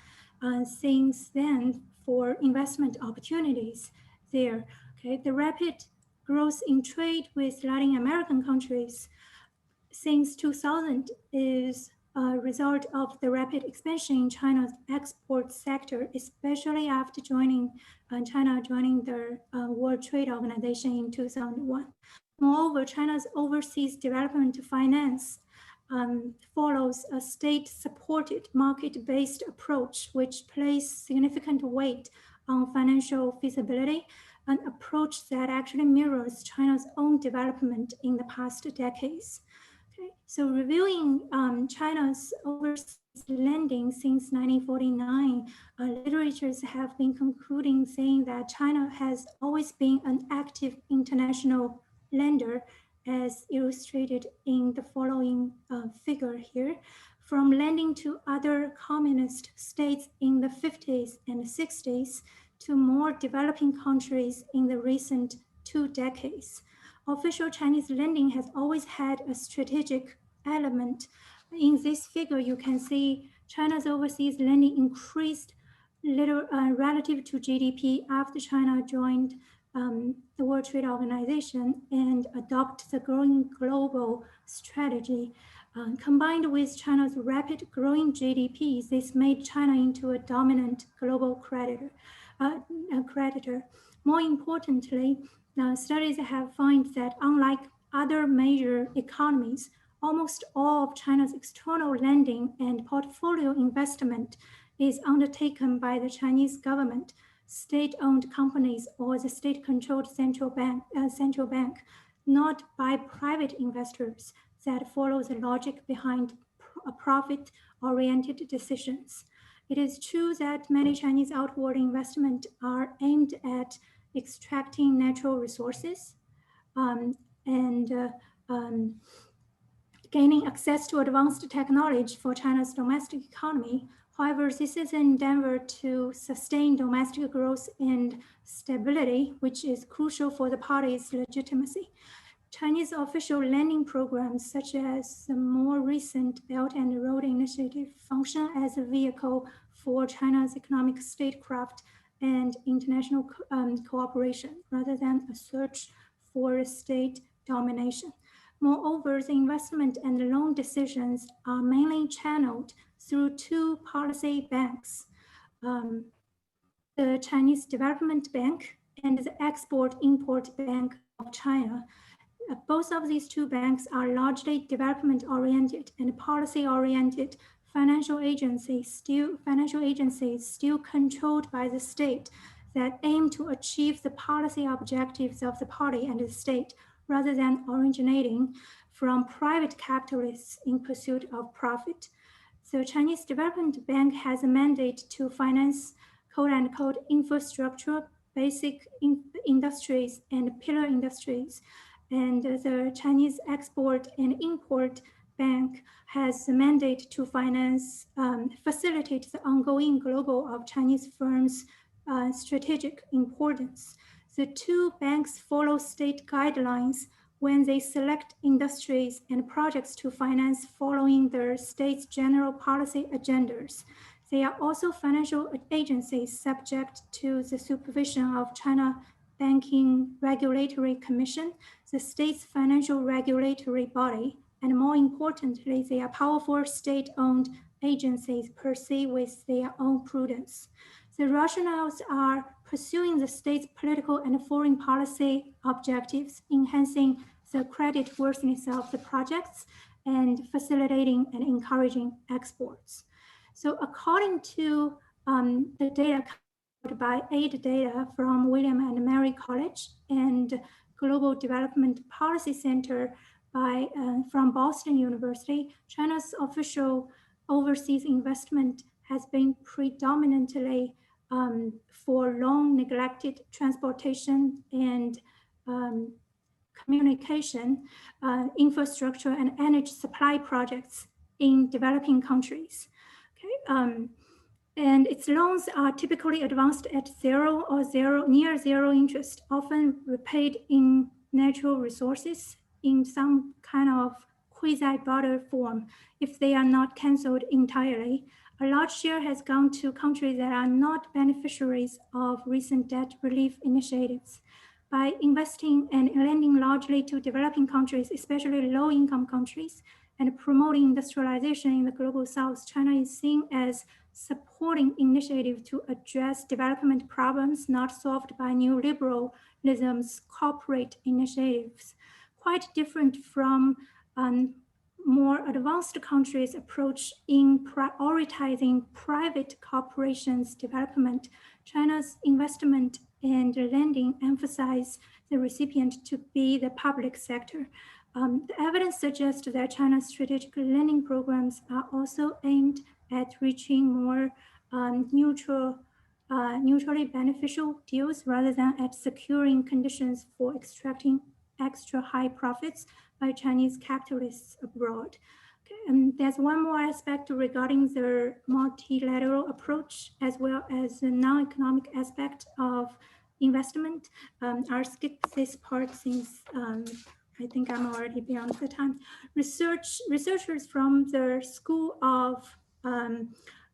since then for investment opportunities there. Okay, the rapid growth in trade with Latin American countries since 2000 is a result of the rapid expansion in China's export sector, especially after China joining the World Trade Organization in 2001. Moreover, China's overseas development finance follows a state-supported market-based approach, which places significant weight on financial feasibility, an approach that actually mirrors China's own development in the past decades. Okay. So reviewing China's overseas lending since 1949, literatures have been concluding saying that China has always been an active international lender, as illustrated in the following figure here. From lending to other communist states in the 50s and 60s to more developing countries in the recent 2 decades. Official Chinese lending has always had a strategic element. In this figure, you can see China's overseas lending increased relative to GDP after China joined the World Trade Organization and adopted the growing global strategy. Combined with China's rapid growing GDP, this made China into a dominant global creditor. More importantly, studies have found that unlike other major economies, almost all of China's external lending and portfolio investment is undertaken by the Chinese government, state-owned companies, or the state-controlled central bank, not by private investors that follow the logic behind profit-oriented decisions. It is true that many Chinese outward investment are aimed at extracting natural resources and gaining access to advanced technology for China's domestic economy. However, this is an endeavor to sustain domestic growth and stability, which is crucial for the party's legitimacy. Chinese official lending programs, such as the more recent Belt and Road Initiative, function as a vehicle for China's economic statecraft and international cooperation, rather than a search for state domination. Moreover, the investment and loan decisions are mainly channeled through 2 policy banks, the Chinese Development Bank and the Export-Import Bank of China. Both of these 2 banks are largely development-oriented and policy-oriented financial agencies still controlled by the state that aim to achieve the policy objectives of the party and the state, rather than originating from private capitalists in pursuit of profit. So Chinese Development Bank has a mandate to finance quote unquote infrastructure, basic industries and pillar industries. And the Chinese Export and Import Bank has a mandate to finance, facilitate the ongoing global of Chinese firms' strategic importance. The two banks follow state guidelines when they select industries and projects to finance following their state's general policy agendas. They are also financial agencies subject to the supervision of China Banking Regulatory Commission, the state's financial regulatory body, and more importantly, they are powerful state-owned agencies perceived with their own prudence. The rationales are pursuing the state's political and foreign policy objectives, enhancing the creditworthiness of the projects, and facilitating and encouraging exports. So according to the data by aid data from William and Mary College and Global Development Policy Center from Boston University, China's official overseas investment has been predominantly for long neglected transportation and communication, infrastructure, and energy supply projects in developing countries. Okay. And its loans are typically advanced at zero or near zero interest, often repaid in natural resources in some kind of quasi-barter form if they are not canceled entirely. A large share has gone to countries that are not beneficiaries of recent debt relief initiatives. By investing and lending largely to developing countries, especially low-income countries, and promoting industrialization in the global south, China is seen as supporting initiatives to address development problems not solved by neoliberalism's corporate initiatives. Quite different from more advanced countries' approach in prioritizing private corporations' development, China's investment and lending emphasize the recipient to be the public sector. The evidence suggests that China's strategic lending programs are also aimed at reaching more mutually beneficial deals rather than at securing conditions for extracting extra high profits by Chinese capitalists abroad. Okay, and there's one more aspect regarding the multilateral approach as well as the non-economic aspect of investment. I'll skip this part since I think I'm already beyond the time. Researchers from the School of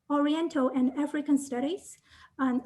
Oriental and African Studies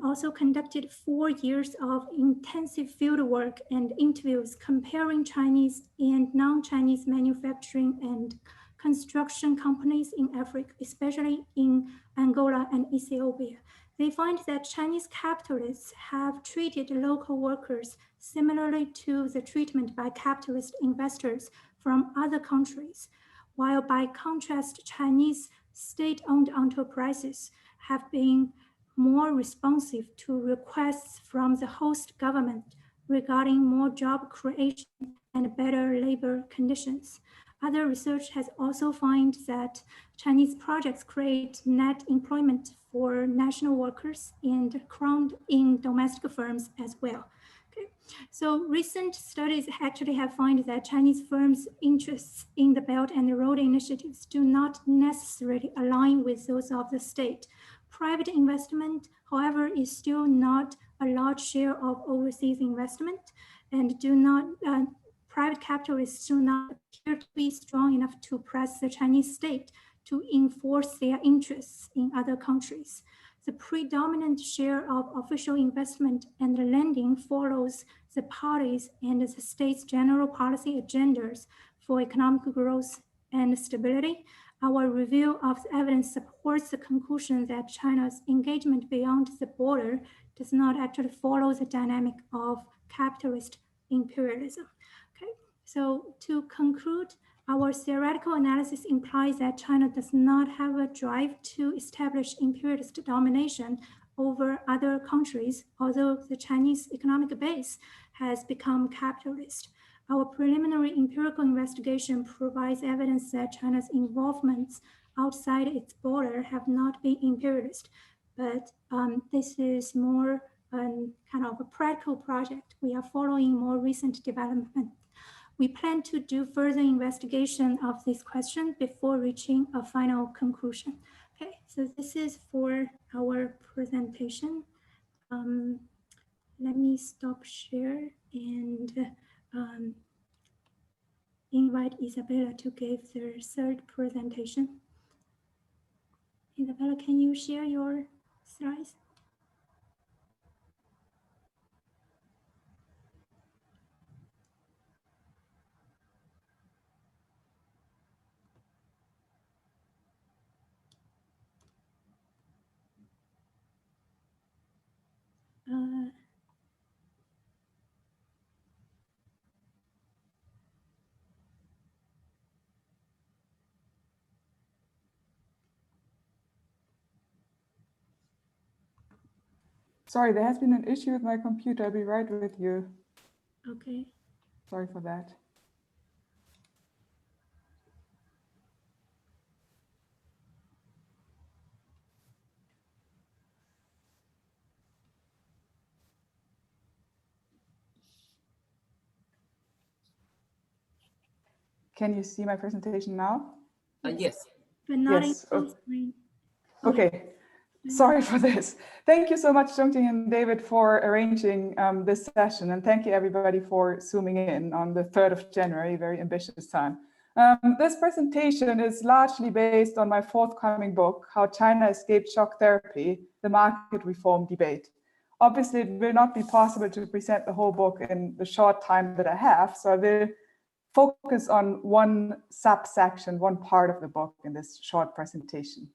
also conducted 4 years of intensive fieldwork and interviews comparing Chinese and non-Chinese manufacturing and construction companies in Africa, especially in Angola and Ethiopia. They find that Chinese capitalists have treated local workers similarly to the treatment by capitalist investors from other countries, while by contrast, Chinese state-owned enterprises have been more responsive to requests from the host government regarding more job creation and better labor conditions. Other research has also found that Chinese projects create net employment for national workers and crowned in domestic firms as well. Okay. So recent studies actually have found that Chinese firms' interests in the Belt and Road initiatives do not necessarily align with those of the state. Private investment, however, is still not a large share of overseas investment, and private capitalists do not appear to be strong enough to press the Chinese state to enforce their interests in other countries. The predominant share of official investment and lending follows the parties and the state's general policy agendas for economic growth and stability. Our review of the evidence supports the conclusion that China's engagement beyond the border does not actually follow the dynamic of capitalist imperialism. Okay, so to conclude, our theoretical analysis implies that China does not have a drive to establish imperialist domination over other countries, although the Chinese economic base has become capitalist. our preliminary empirical investigation provides evidence that China's involvements outside its border have not been imperialist, but this is more kind of a practical project. We are following more recent development. We plan to do further investigation of this question before reaching a final conclusion. Okay, so this is for our presentation. Let me stop share and invite Isabella to give the third presentation. Isabella, can you share your slides? Sorry, there has been an issue with my computer. I'll be right with you. Okay. Sorry for that. Can you see my presentation now? Yes. But not Yes. in full screen. Okay. Sorry for this. Thank you so much, Zhongjing and David, for arranging this session. And thank you, everybody, for zooming in on the 3rd of January, very ambitious time. This presentation is largely based on my forthcoming book, How China Escaped Shock Therapy, the Market Reform Debate. Obviously, it will not be possible to present the whole book in the short time that I have, so I will focus on one subsection, one part of the book in this short presentation.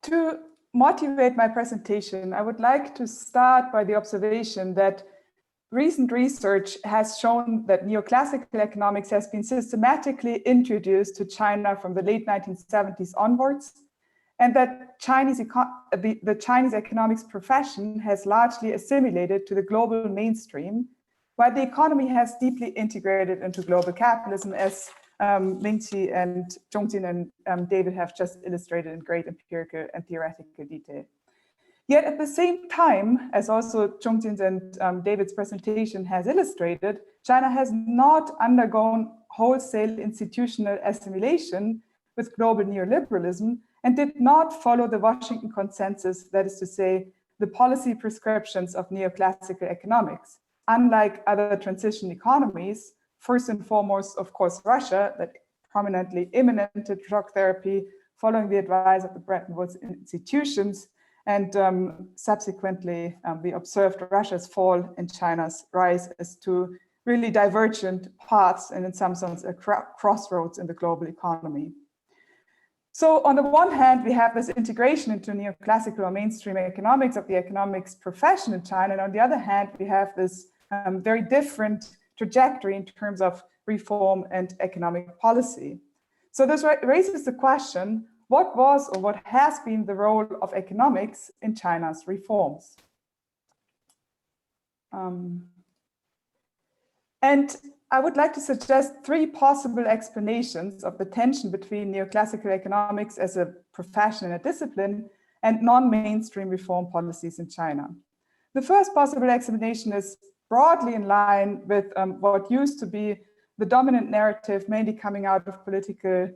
To motivate my presentation, I would like to start by the observation that recent research has shown that neoclassical economics has been systematically introduced to China from the late 1970s onwards, and that the Chinese economics profession has largely assimilated to the global mainstream, while the economy has deeply integrated into global capitalism, as Mingqi and Zhongjin and David have just illustrated in great empirical and theoretical detail. Yet at the same time, as also Zhongjin's and David's presentation has illustrated, China has not undergone wholesale institutional assimilation with global neoliberalism and did not follow the Washington consensus, that is to say, the policy prescriptions of neoclassical economics. Unlike other transition economies, first and foremost, of course, Russia, that prominently implemented shock therapy following the advice of the Bretton Woods institutions. And subsequently, we observed Russia's fall and China's rise as two really divergent paths and in some sense a crossroads in the global economy. So on the one hand, we have this integration into neoclassical or mainstream economics of the economics profession in China. And on the other hand, we have this very different trajectory in terms of reform and economic policy. So this raises the question, what was or what has been the role of economics in China's reforms? And I would like to suggest three possible explanations of the tension between neoclassical economics as a profession and a discipline and non-mainstream reform policies in China. The first possible explanation is broadly in line with what used to be the dominant narrative, mainly coming out of political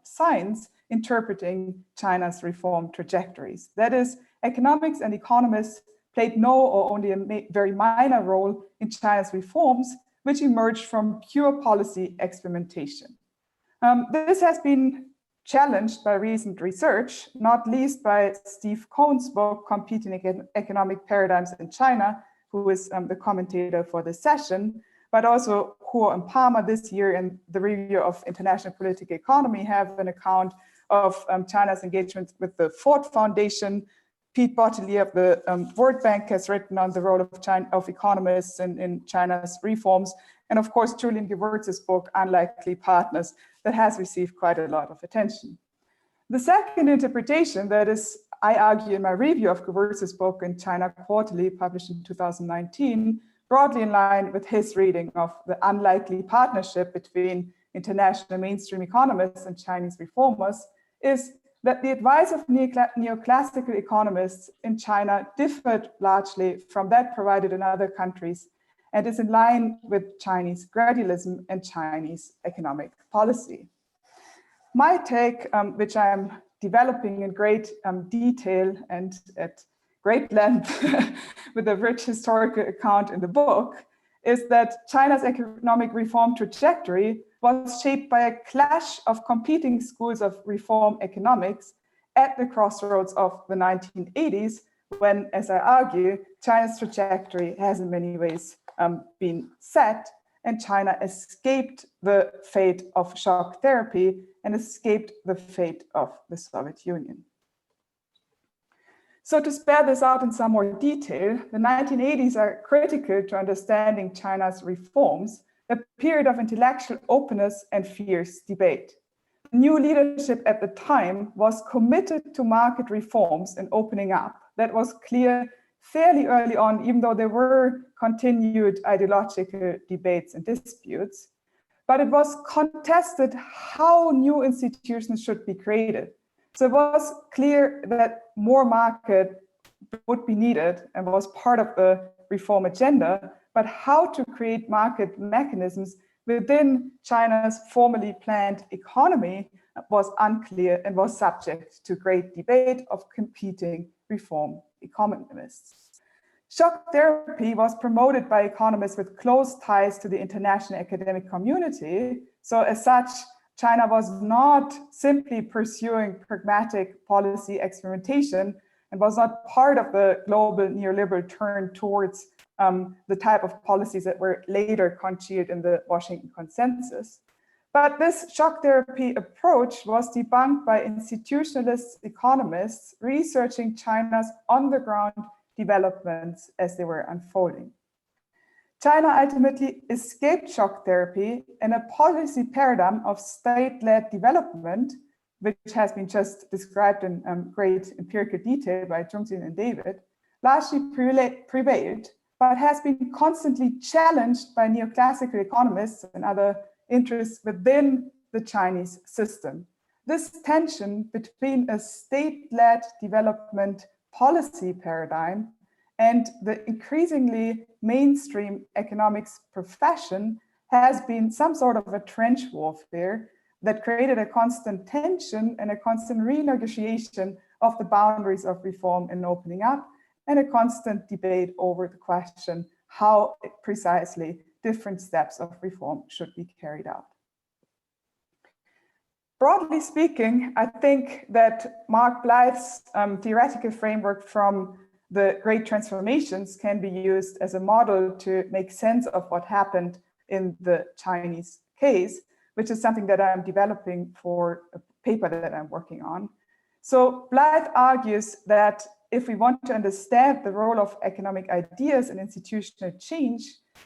science, interpreting China's reform trajectories. That is, economics and economists played no or only a very minor role in China's reforms, which emerged from pure policy experimentation. This has been challenged by recent research, not least by Steve Cohn's book, Competing Economic Paradigms in China, who is the commentator for this session, but also Huo and Palmer this year in the review of international political economy have an account of China's engagement with the Ford Foundation. Pete Bottelier of the World Bank has written on the role of economists in China's reforms. And of course, Julian Gewürz's book, Unlikely Partners, that has received quite a lot of attention. The second interpretation, that is, I argue in my review of Gewürz's book in China Quarterly, published in 2019, broadly in line with his reading of the unlikely partnership between international mainstream economists and Chinese reformers, is that the advice of neoclassical economists in China differed largely from that provided in other countries and is in line with Chinese gradualism and Chinese economic policy. My take, which I'm developing in great detail and at great length with a rich historical account in the book, is that China's economic reform trajectory was shaped by a clash of competing schools of reform economics at the crossroads of the 1980s, when, as I argue, China's trajectory has in many ways been set, and China escaped the fate of shock therapy and escaped the fate of the Soviet Union. So to spell this out in some more detail, the 1980s are critical to understanding China's reforms, a period of intellectual openness and fierce debate. New leadership at the time was committed to market reforms and opening up. That was clear fairly early on, even though there were continued ideological debates and disputes. But it was contested how new institutions should be created. So it was clear that more market would be needed and was part of the reform agenda, but how to create market mechanisms within China's formally planned economy was unclear and was subject to great debate of competing reform economists. Shock therapy was promoted by economists with close ties to the international academic community. So as such, China was not simply pursuing pragmatic policy experimentation and was not part of the global neoliberal turn towards the type of policies that were later congealed in the Washington Consensus. But this shock therapy approach was debunked by institutionalist economists researching China's on-the-ground developments as they were unfolding. China ultimately escaped shock therapy in a policy paradigm of state-led development, which has been just described in great empirical detail by Jungsin and David, largely prevailed, but has been constantly challenged by neoclassical economists and other interests within the Chinese system. This tension between a state-led development policy paradigm and the increasingly mainstream economics profession has been some sort of a trench warfare that created a constant tension and a constant renegotiation of the boundaries of reform and opening up, and a constant debate over the question how precisely different steps of reform should be carried out. Broadly speaking, I think that Mark Blyth's theoretical framework from the Great Transformations can be used as a model to make sense of what happened in the Chinese case, which is something that I'm developing for a paper that I'm working on. So Blyth argues that if we want to understand the role of economic ideas in institutional change,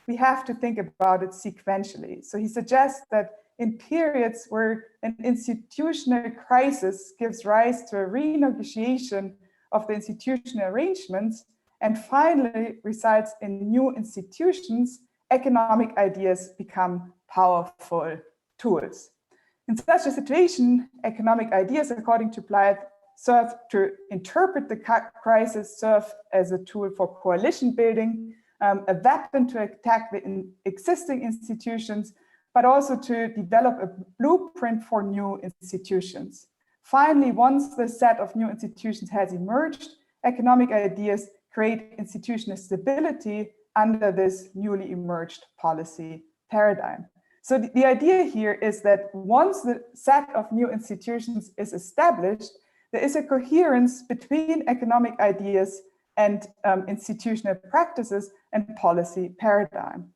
we have to think about it sequentially. So he suggests that in periods where an institutional crisis gives rise to a renegotiation of the institutional arrangements and finally results in new institutions, economic ideas become powerful tools. In such a situation, economic ideas, according to Blyth, serve to interpret the crisis, serve as a tool for coalition building, a weapon to attack the existing institutions, but also to develop a blueprint for new institutions. Finally, once the set of new institutions has emerged, economic ideas create institutional stability under this newly emerged policy paradigm. So the idea here is that once the set of new institutions is established, there is a coherence between economic ideas and institutional practices and policy paradigm.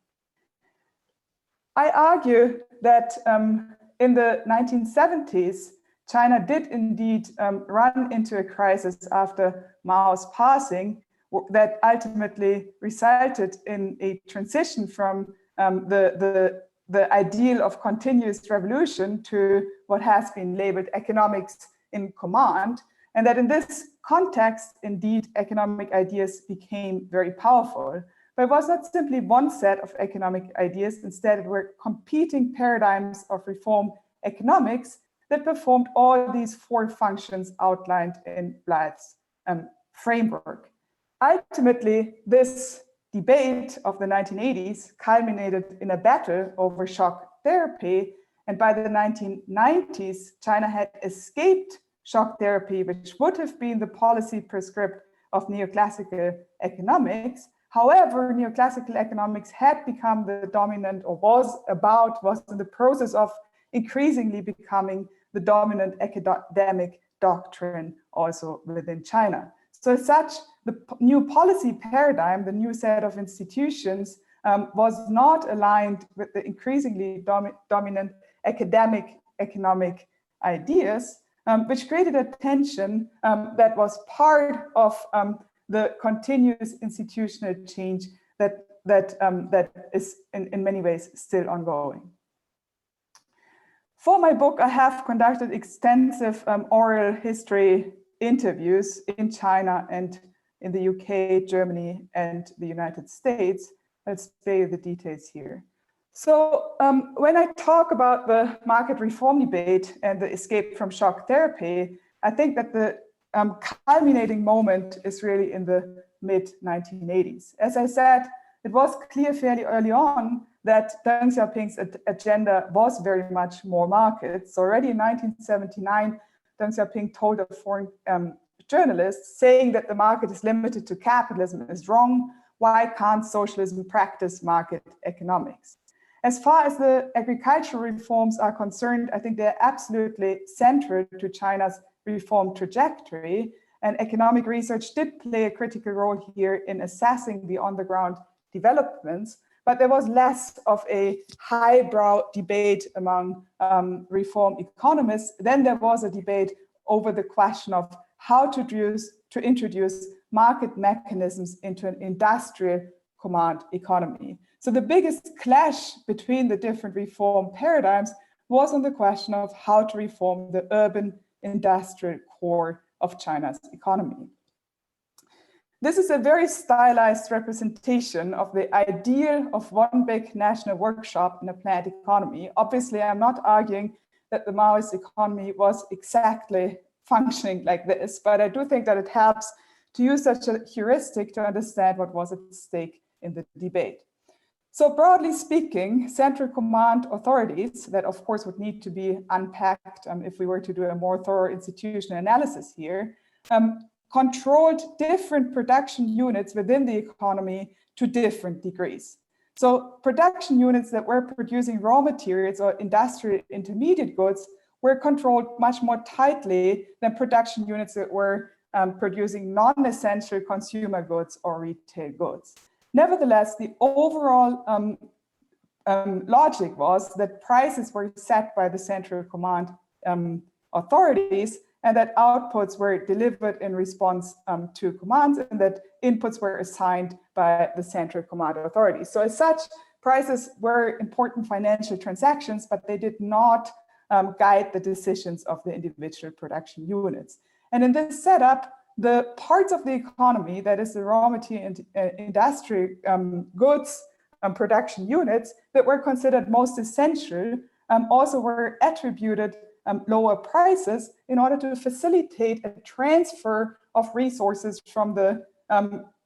I argue that in the 1970s, China did indeed run into a crisis after Mao's passing that ultimately resulted in a transition from the ideal of continuous revolution to what has been labeled economics in command, and that in this context, indeed, economic ideas became very powerful. but it was not simply one set of economic ideas. Instead, it were competing paradigms of reform economics that performed all these four functions outlined in Blythe's framework. Ultimately, this debate of the 1980s culminated in a battle over shock therapy. And by the 1990s, China had escaped shock therapy, which would have been the policy prescript of neoclassical economics. However, neoclassical economics had become the dominant, or was in the process of increasingly becoming the dominant academic doctrine also within China. So as such, the new policy paradigm, the new set of institutions, was not aligned with the increasingly dominant academic economic ideas, which created a tension that was part of the continuous institutional change that is in many ways still ongoing. For my book, I have conducted extensive oral history interviews in China and in the UK, Germany, and the United States. I'll spare you the details here. So when I talk about the market reform debate and the escape from shock therapy, I think that the culminating moment is really in the mid-1980s. As I said, it was clear fairly early on that Deng Xiaoping's agenda was very much more markets. So already in 1979, Deng Xiaoping told a foreign journalist saying that the market is limited to capitalism is wrong. Why can't socialism practice market economics? As far as the agricultural reforms are concerned, I think they're absolutely central to China's reform trajectory. And economic research did play a critical role here in assessing the on-the-ground developments. But there was less of a highbrow debate among reform economists. Then there was a debate over the question of how to introduce market mechanisms into an industrial command economy. So the biggest clash between the different reform paradigms was on the question of how to reform the urban industrial core of China's economy. This is a very stylized representation of the ideal of one big national workshop in a planned economy. Obviously, I'm not arguing that the Maoist economy was exactly functioning like this, but I do think that it helps to use such a heuristic to understand what was at stake in the debate. So broadly speaking, central command authorities that of course would need to be unpacked if we were to do a more thorough institutional analysis here, controlled different production units within the economy to different degrees. So production units that were producing raw materials or industrial intermediate goods were controlled much more tightly than production units that were producing non-essential consumer goods or retail goods. Nevertheless, the overall logic was that prices were set by the central command authorities and that outputs were delivered in response to commands and that inputs were assigned by the central command authorities. So as such, prices were important financial transactions, but they did not guide the decisions of the individual production units. And in this setup, the parts of the economy, that is the raw material and industrial goods production units that were considered most essential, also were attributed lower prices in order to facilitate a transfer of resources from the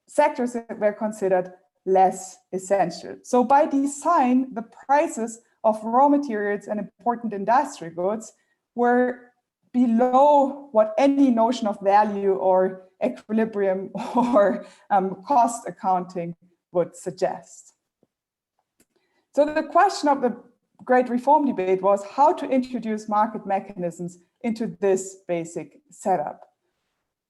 sectors that were considered less essential. So by design, the prices of raw materials and important industrial goods were below what any notion of value or equilibrium or cost accounting would suggest. So the question of the great reform debate was how to introduce market mechanisms into this basic setup.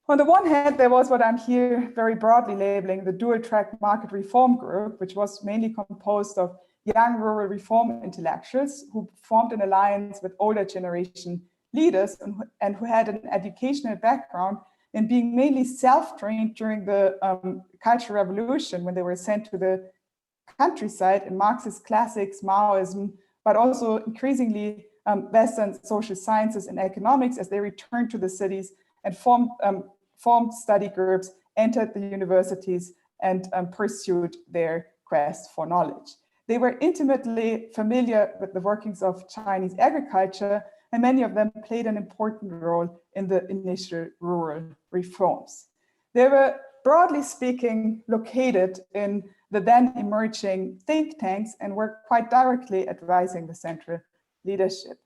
On the one hand, there was what I'm here very broadly labeling the dual-track market reform group, which was mainly composed of young rural reform intellectuals who formed an alliance with older generation leaders and who had an educational background in being mainly self-trained during the Cultural Revolution when they were sent to the countryside in Marxist classics, Maoism, but also increasingly Western social sciences and economics as they returned to the cities and formed study groups, entered the universities, and pursued their quest for knowledge. They were intimately familiar with the workings of Chinese agriculture, and many of them played an important role in the initial rural reforms. They were, broadly speaking, located in the then emerging think tanks and were quite directly advising the central leadership.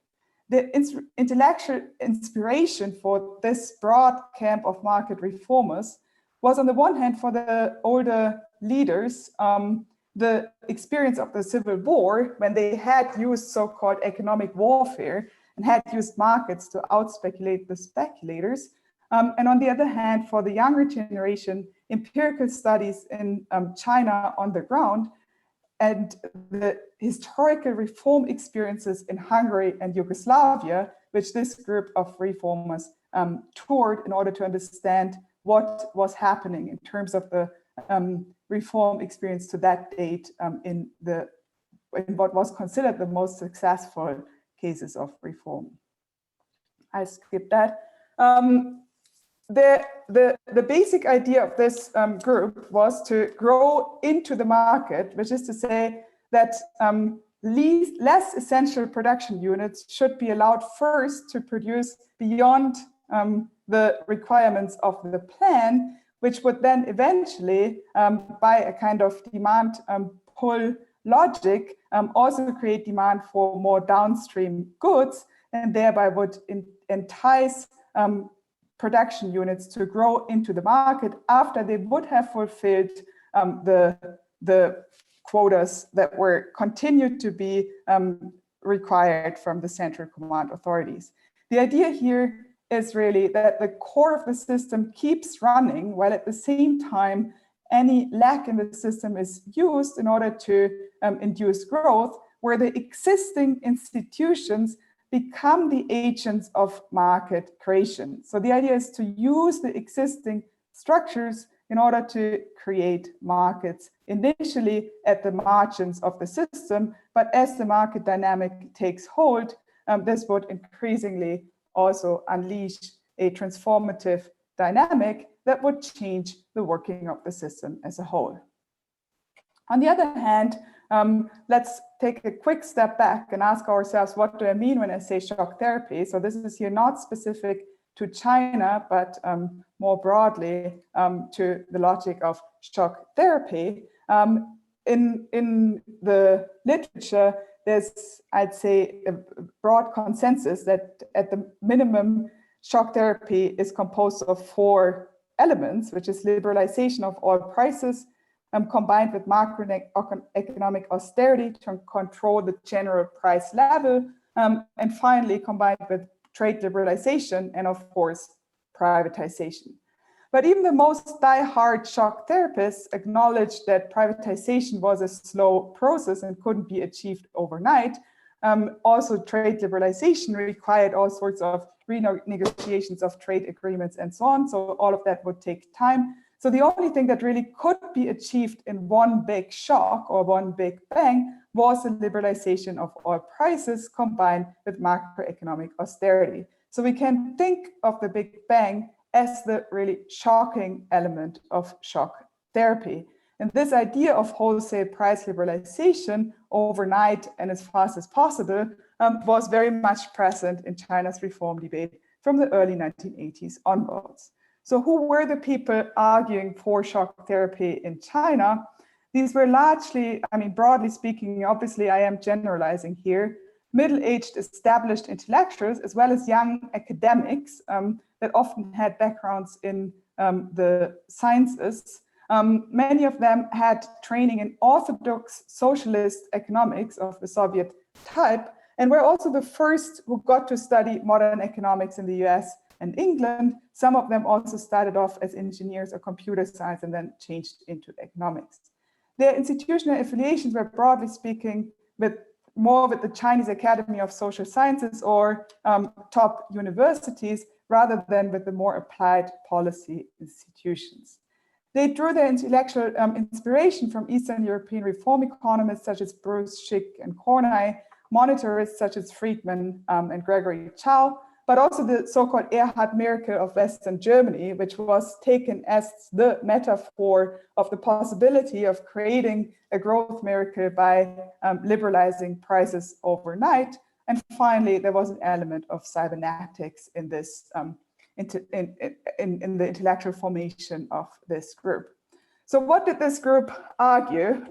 The intellectual inspiration for this broad camp of market reformers was, on the one hand, for the older leaders, the experience of the Civil War, when they had used so-called economic warfare and had used markets to out-speculate the speculators. And on the other hand, for the younger generation, empirical studies in China on the ground and the historical reform experiences in Hungary and Yugoslavia, which this group of reformers toured in order to understand what was happening in terms of the reform experience to that date in what was considered the most successful cases of reform. I skipped that. The basic idea of this group was to grow into the market, which is to say that less essential production units should be allowed first to produce beyond the requirements of the plan, which would then eventually, by a kind of demand pull logic, also create demand for more downstream goods, and thereby would entice production units to grow into the market after they would have fulfilled the quotas that were continued to be required from the central command authorities. The idea here is really that the core of the system keeps running, while at the same time any lack in the system is used in order to induce growth, where the existing institutions become the agents of market creation. So the idea is to use the existing structures in order to create markets, initially at the margins of the system, but as the market dynamic takes hold, this would increasingly also unleash a transformative dynamic that would change the working of the system as a whole. On the other hand, let's take a quick step back and ask ourselves, what do I mean when I say shock therapy? So this is here not specific to China, but more broadly to the logic of shock therapy. In the literature, there's, I'd say, a broad consensus that at the minimum, shock therapy is composed of 4 elements, which is liberalization of oil prices, combined with macroeconomic austerity to control the general price level, and finally combined with trade liberalization and, of course, privatization. But even the most die-hard shock therapists acknowledged that privatization was a slow process and couldn't be achieved overnight. Also, trade liberalization required all sorts of renegotiations of trade agreements and so on. So all of that would take time. So the only thing that really could be achieved in one big shock or one big bang was the liberalization of oil prices combined with macroeconomic austerity. So we can think of the Big Bang as the really shocking element of shock therapy. And this idea of wholesale price liberalization overnight and as fast as possible was very much present in China's reform debate from the early 1980s onwards. So who were the people arguing for shock therapy in China? These were largely, I mean, broadly speaking, obviously I am generalizing here, middle-aged established intellectuals, as well as young academics that often had backgrounds in the sciences. Many of them had training in orthodox socialist economics of the Soviet type, and were also the first who got to study modern economics in the US and England. Some of them also started off as engineers or computer science and then changed into economics. Their institutional affiliations were, broadly speaking, more with the Chinese Academy of Social Sciences or top universities, rather than with the more applied policy institutions. They drew their intellectual inspiration from Eastern European reform economists such as Bruce Schick and Kornai, monetarists such as Friedman and Gregory Chow, but also the so-called Erhard Miracle of Western Germany, which was taken as the metaphor of the possibility of creating a growth miracle by liberalizing prices overnight. And finally, there was an element of cybernetics in this in the intellectual formation of this group. So what did this group argue?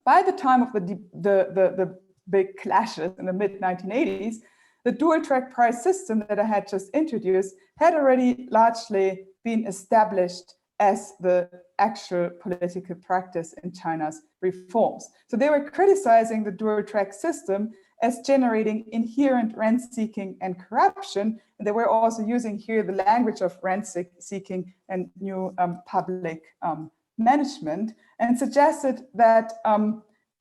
By the time of the big clashes in the mid-1980s, the dual-track price system that I had just introduced had already largely been established as the actual political practice in China's reforms. So they were criticizing the dual-track system as generating inherent rent-seeking and corruption. And they were also using here the language of rent-seeking and new public management, and suggested that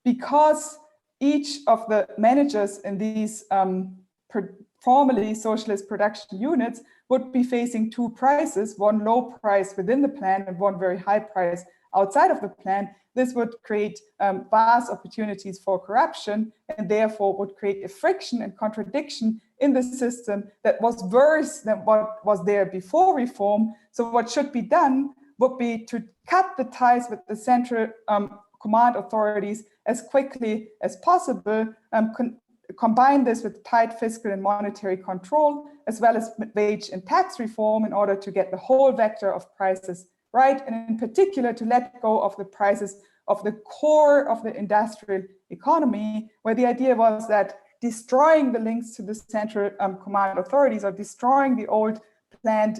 because each of the managers in these formerly socialist production units would be facing two prices, one low price within the plan and one very high price outside of the plan, this would create vast opportunities for corruption, and therefore would create a friction and contradiction in the system that was worse than what was there before reform. So what should be done would be to cut the ties with the central command authorities as quickly as possible, combine this with tight fiscal and monetary control, as well as wage and tax reform in order to get the whole vector of prices right, and in particular to let go of the prices of the core of the industrial economy, where the idea was that destroying the links to the central command authorities or destroying the old planned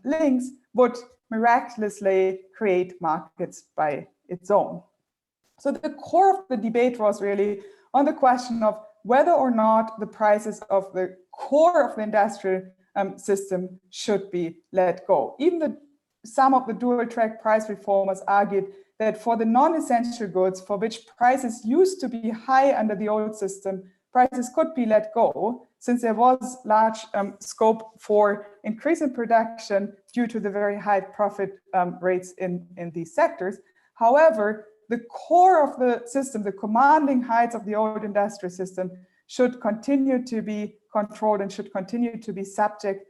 links would miraculously create markets by its own. So the core of the debate was really on the question of whether or not the prices of the core of the industrial system should be let go. Even some of the dual-track price reformers argued that for the non-essential goods for which prices used to be high under the old system, prices could be let go, since there was large scope for increase in production due to the very high profit rates in these sectors. However, the core of the system, the commanding heights of the old industrial system, should continue to be controlled and should continue to be subject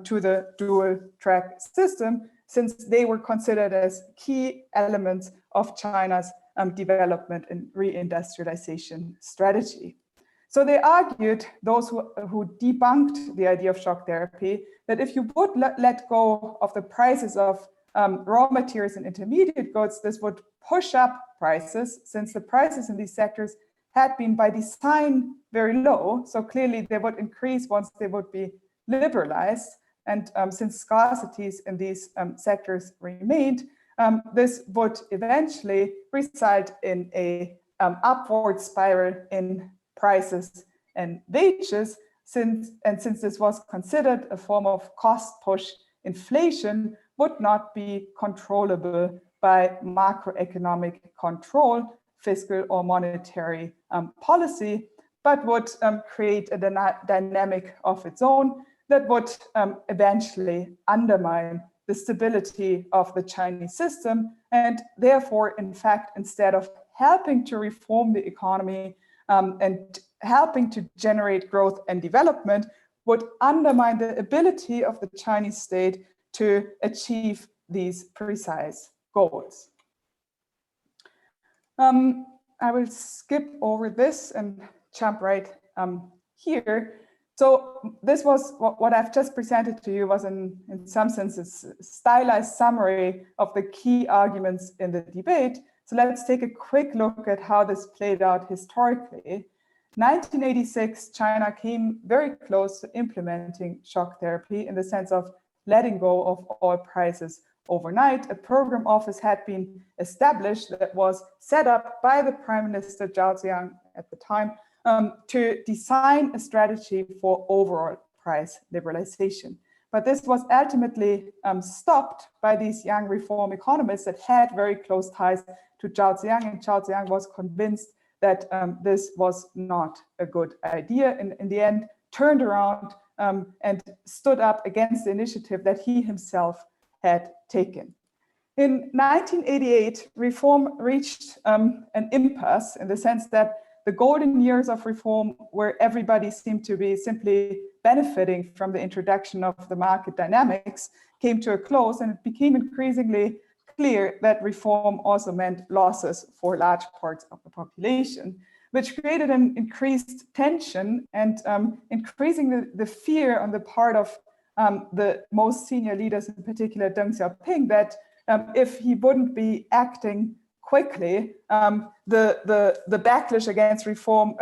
to the dual-track system, since they were considered as key elements of China's development and reindustrialization strategy. So they argued, those who debunked the idea of shock therapy, that if you would let go of the prices of raw materials and intermediate goods, this would push up prices, since the prices in these sectors had been by design very low. So clearly they would increase once they would be liberalized. And since scarcities in these sectors remained, this would eventually result in a upward spiral in prices and wages, since this was considered a form of cost push, inflation would not be controllable by macroeconomic control, fiscal or monetary policy, but would create a dynamic of its own that would eventually undermine the stability of the Chinese system, and therefore, in fact, instead of helping to reform the economy and helping to generate growth and development, would undermine the ability of the Chinese state to achieve these precise goals. I will skip over this and jump right here. So this was what I've just presented to you was in some sense a stylized summary of the key arguments in the debate. So let's take a quick look at how this played out historically. 1986, China came very close to implementing shock therapy in the sense of letting go of oil prices overnight. A program office had been established that was set up by the Prime Minister Zhao Ziyang at the time to design a strategy for overall price liberalization. But this was ultimately stopped by these young reform economists that had very close ties to Zhao Ziyang, and Zhao Ziyang was convinced that this was not a good idea, and in the end turned around and stood up against the initiative that he himself had taken. In 1988, reform reached an impasse in the sense that the golden years of reform, where everybody seemed to be simply benefiting from the introduction of the market dynamics came to a close, and it became increasingly clear that reform also meant losses for large parts of the population, which created an increased tension and increasing the fear on the part of the most senior leaders, in particular Deng Xiaoping, that if he wouldn't be acting quickly, the backlash against reform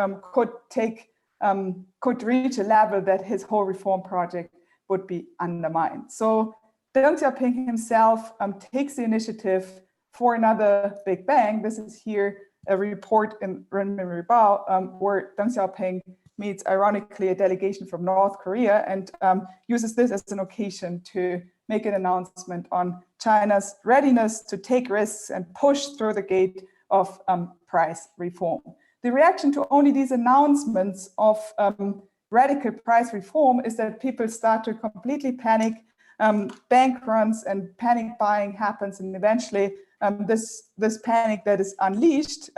could reach a level that his whole reform project would be undermined. So Deng Xiaoping himself takes the initiative for another big bang. This is here a report in Renmin Ribao where Deng Xiaoping meets, ironically, a delegation from North Korea and uses this as an occasion to make an announcement on China's readiness to take risks and push through the gate of price reform. The reaction to only these announcements of radical price reform is that people start to completely panic. Bank runs and panic buying happens, and eventually this panic that is unleashed,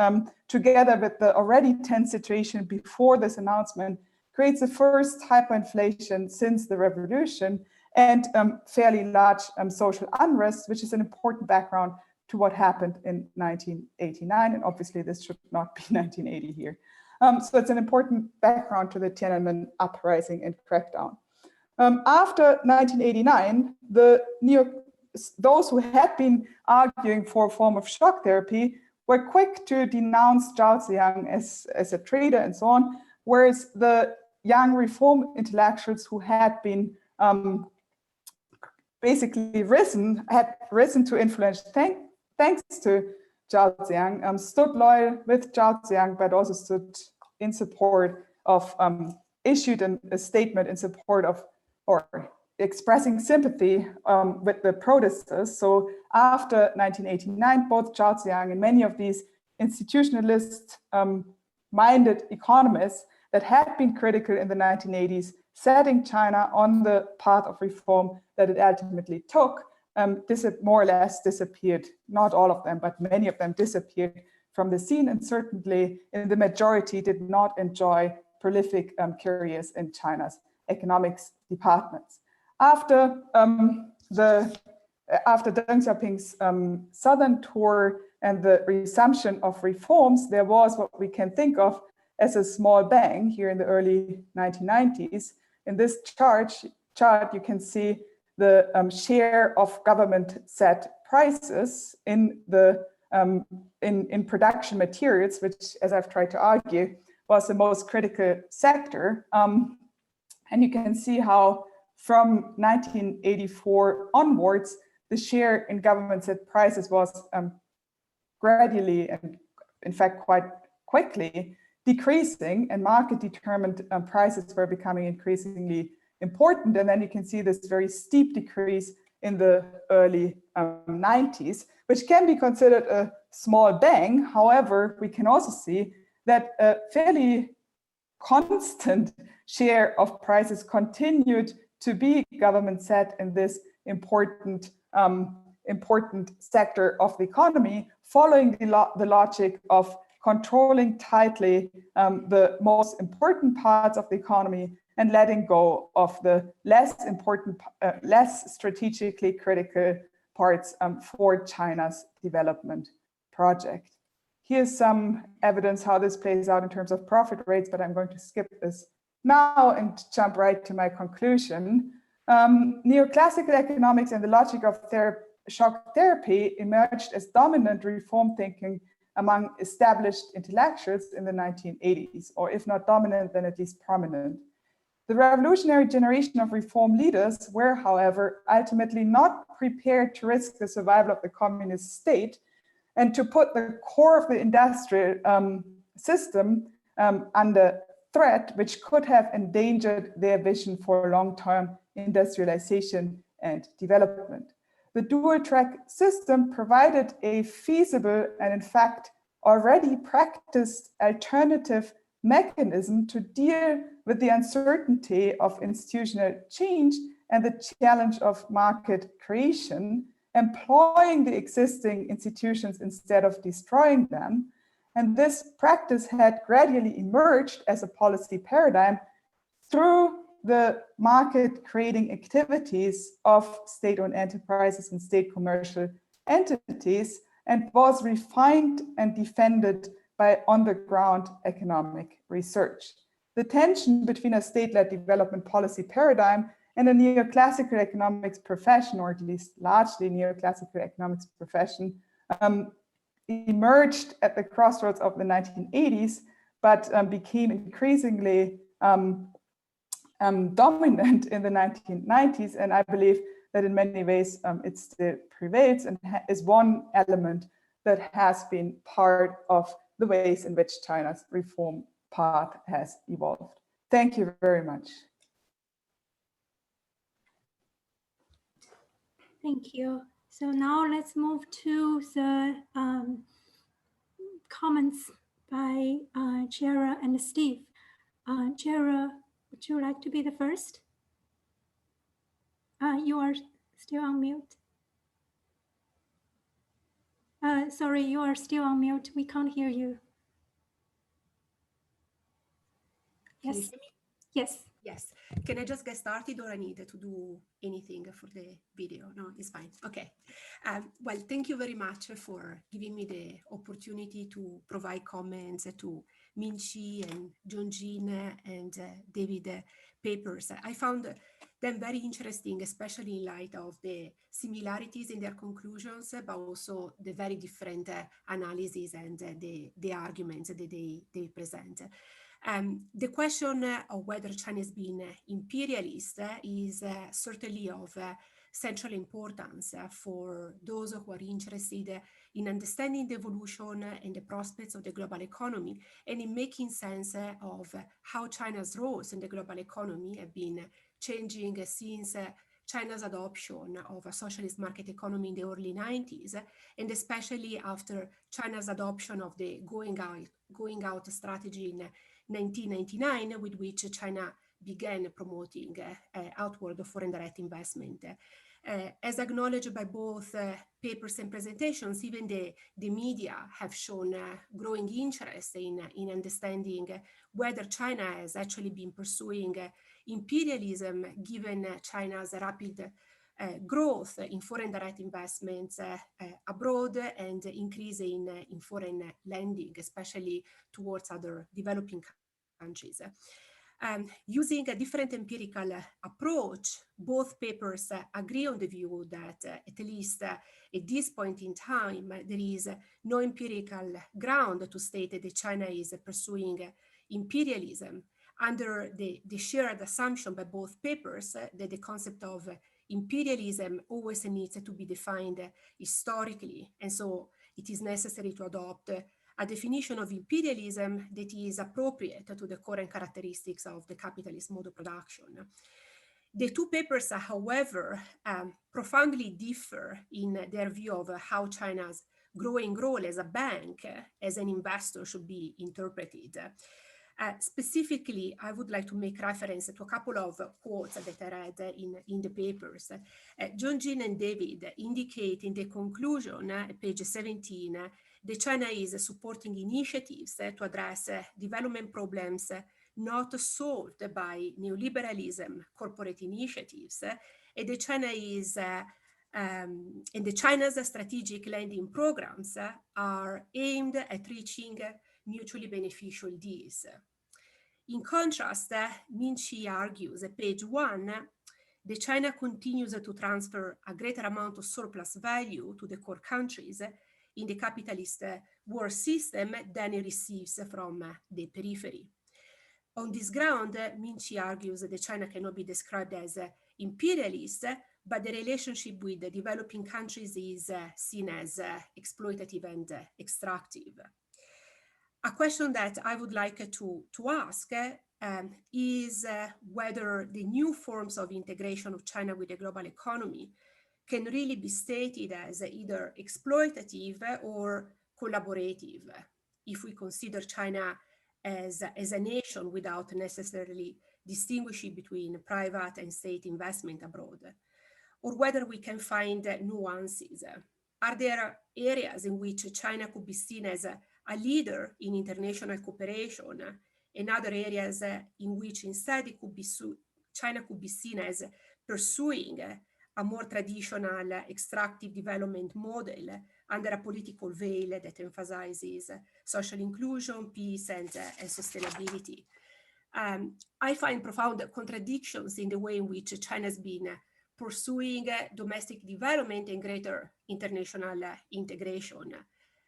together with the already tense situation before this announcement, creates the first hyperinflation since the revolution and fairly large social unrest, which is an important background to what happened in 1989. And obviously this should not be 1980 here. So it's an important background to the Tiananmen uprising and crackdown. After 1989, those who had been arguing for a form of shock therapy were quick to denounce Zhao Ziyang as a traitor and so on, whereas the young reform intellectuals who had been basically risen to influence thanks to Zhao Ziyang, stood loyal with Zhao Ziyang, but also stood in support of, issued a statement in support of, or expressing sympathy with the protesters. So after 1989, both Zhao Ziyang and many of these institutionalist-minded economists that had been critical in the 1980s, setting China on the path of reform that it ultimately took, more or less disappeared. Not all of them, but many of them disappeared from the scene, and certainly in the majority did not enjoy prolific careers in China's economics departments. After Deng Xiaoping's southern tour and the resumption of reforms, there was what we can think of as a small bang here in the early 1990s. In this chart, you can see the share of government-set prices in the in production materials, which, as I've tried to argue, was the most critical sector. And you can see how from 1984 onwards, the share in government-set prices was gradually and, in fact, quite quickly decreasing, and market-determined prices were becoming increasingly important. And then you can see this very steep decrease in the early 90s, which can be considered a small bang. However, we can also see that a fairly constant share of prices continued to be government set in this important sector of the economy, following the logic of controlling tightly the most important parts of the economy and letting go of the less important, less strategically critical parts for China's development project. Here's some evidence how this plays out in terms of profit rates, but I'm going to skip this now and jump right to my conclusion. Neoclassical economics and the logic of shock therapy emerged as dominant reform thinking among established intellectuals in the 1980s, or if not dominant, then at least prominent. The revolutionary generation of reform leaders were, however, ultimately not prepared to risk the survival of the communist state and to put the core of the industrial system under threat, which could have endangered their vision for long-term industrialization and development. The dual-track system provided a feasible and, in fact, already practiced alternative mechanism to deal with the uncertainty of institutional change and the challenge of market creation, employing the existing institutions instead of destroying them. And this practice had gradually emerged as a policy paradigm through the market creating activities of state-owned enterprises and state commercial entities, and was refined and defended by on-the-ground economic research. The tension between a state-led development policy paradigm and a neoclassical economics profession, or at least largely neoclassical economics profession, emerged at the crossroads of the 1980s, but became increasingly dominant in the 1990s. And I believe that in many ways it still prevails and is one element that has been part of the ways in which China's reform path has evolved. Thank you very much. Thank you. So now let's move to the comments by Chera and Steve. Chera, would you like to be the first? You are still on mute. Sorry, you are still on mute. We can't hear you. Can you Yes. hear me? Yes. Yes. Can I just get started, or I need to do anything for the video? No, it's fine. Okay. Well, thank you very much for giving me the opportunity to provide comments to Minchi and Jeonjin and David papers. I found them very interesting, especially in light of the similarities in their conclusions, but also the very different analyses and the arguments that they present. The question of whether China has been imperialist is certainly of central importance for those who are interested in understanding the evolution and the prospects of the global economy, and in making sense of how China's roles in the global economy have been changing since China's adoption of a socialist market economy in the early 90s, and especially after China's adoption of the going out strategy in 1999, with which China began promoting outward foreign direct investment. As acknowledged by both papers and presentations, even the media have shown growing interest in understanding whether China has actually been pursuing imperialism, given China's rapid growth in foreign direct investments abroad and increase in foreign lending, especially towards other developing countries. Using a different empirical approach, both papers agree on the view that at least at this point in time, there is no empirical ground to state that China is pursuing imperialism, under the shared assumption by both papers that the concept of imperialism always needs to be defined historically. And so it is necessary to adopt a definition of imperialism that is appropriate to the current characteristics of the capitalist mode of production. The two papers, however, profoundly differ in their view of how China's growing role as a bank, as an investor, should be interpreted. Specifically, I would like to make reference to a couple of quotes that I read in the papers. Jeonjin and David indicate in the conclusion, page 17, that China is supporting initiatives to address development problems not solved by neoliberalism, corporate initiatives, and that China is and the China's strategic lending programs are aimed at reaching mutually beneficial deals. In contrast, Minchi argues at page 1 that China continues to transfer a greater amount of surplus value to the core countries in the capitalist world system than it receives from the periphery. On this ground, Minchi argues that China cannot be described as imperialist, but the relationship with the developing countries is seen as exploitative and extractive. A question that I would like to ask is whether the new forms of integration of China with the global economy can really be stated as either exploitative or collaborative, if we consider China as a nation without necessarily distinguishing between private and state investment abroad, or whether we can find nuances. Are there areas in which China could be seen as a leader in international cooperation, and other areas in which instead it could be China could be seen as pursuing a more traditional extractive development model under a political veil that emphasizes social inclusion, peace, and sustainability. I find profound contradictions in the way in which China has been pursuing domestic development and greater international integration.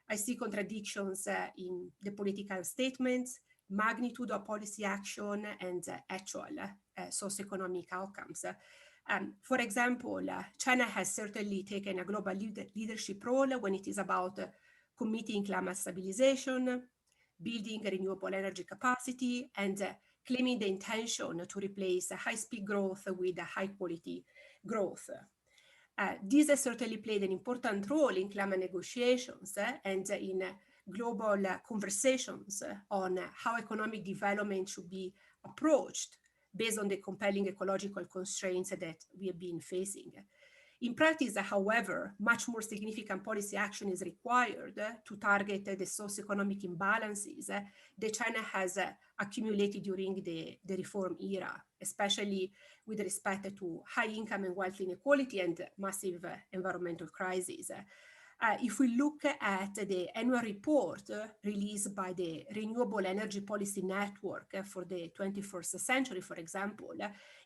I see contradictions in the political statements, magnitude of policy action, and actual socioeconomic outcomes. For example, China has certainly taken a global leadership role when it is about committing climate stabilization, building renewable energy capacity, and claiming the intention to replace high-speed growth with high-quality growth. This has certainly played an important role in climate negotiations and in global conversations on how economic development should be approached based on the compelling ecological constraints that we have been facing. In practice, however, much more significant policy action is required to target the socioeconomic imbalances that China has accumulated during the reform era, especially with respect to high income and wealth inequality and massive environmental crises. If we look at the annual report released by the Renewable Energy Policy Network for the 21st century, for example,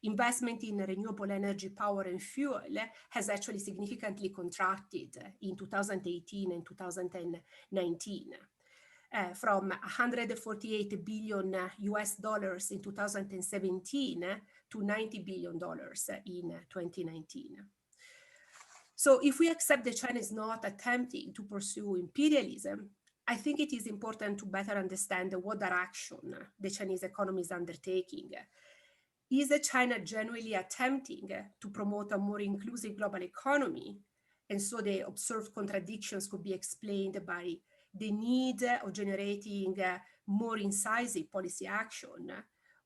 investment in renewable energy, power and fuel has actually significantly contracted in 2018 and 2019. From $148 billion US in 2017 to $90 billion in 2019. So if we accept that China is not attempting to pursue imperialism, I think it is important to better understand what direction the Chinese economy is undertaking. Is China genuinely attempting to promote a more inclusive global economy? And so the observed contradictions could be explained by the need of generating more incisive policy action?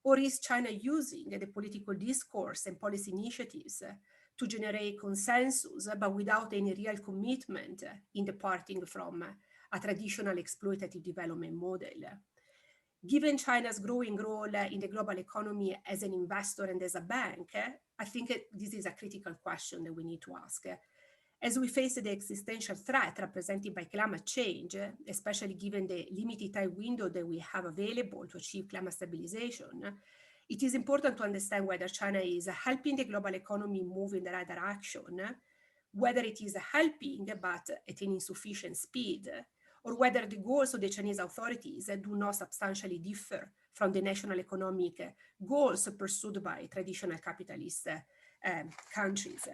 Or is China using the political discourse and policy initiatives to generate consensus, but without any real commitment in departing from a traditional exploitative development model? Given China's growing role in the global economy as an investor and as a bank, I think this is a critical question that we need to ask. As we face the existential threat represented by climate change, especially given the limited time window that we have available to achieve climate stabilization, it is important to understand whether China is helping the global economy move in the right direction, whether it is helping but at an insufficient speed, or whether the goals of the Chinese authorities do not substantially differ from the national economic goals pursued by traditional capitalist countries.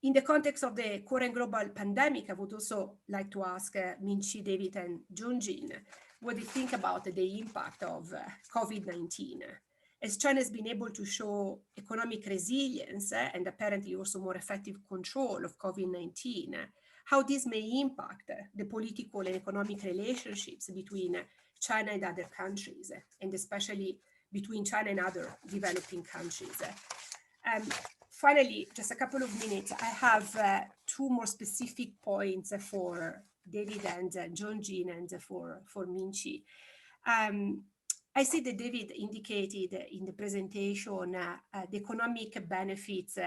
In the context of the current global pandemic, I would also like to ask Minchi, David, and Junjin what they think about the impact of COVID-19. As China has been able to show economic resilience and apparently also more effective control of COVID-19, how this may impact the political and economic relationships between China and other countries, and especially between China and other developing countries. Finally, just a couple of minutes, I have two more specific points for David and Junjin and for Minchi. I see that David indicated in the presentation the economic benefits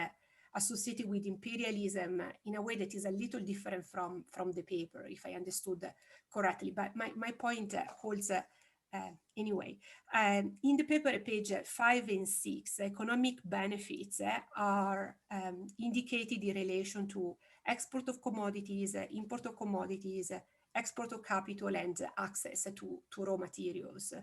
associated with imperialism in a way that is a little different from the paper, if I understood correctly. But my point holds anyway. In the paper at page 5 and 6, economic benefits are indicated in relation to export of commodities, import of commodities, export of capital, and access to raw materials.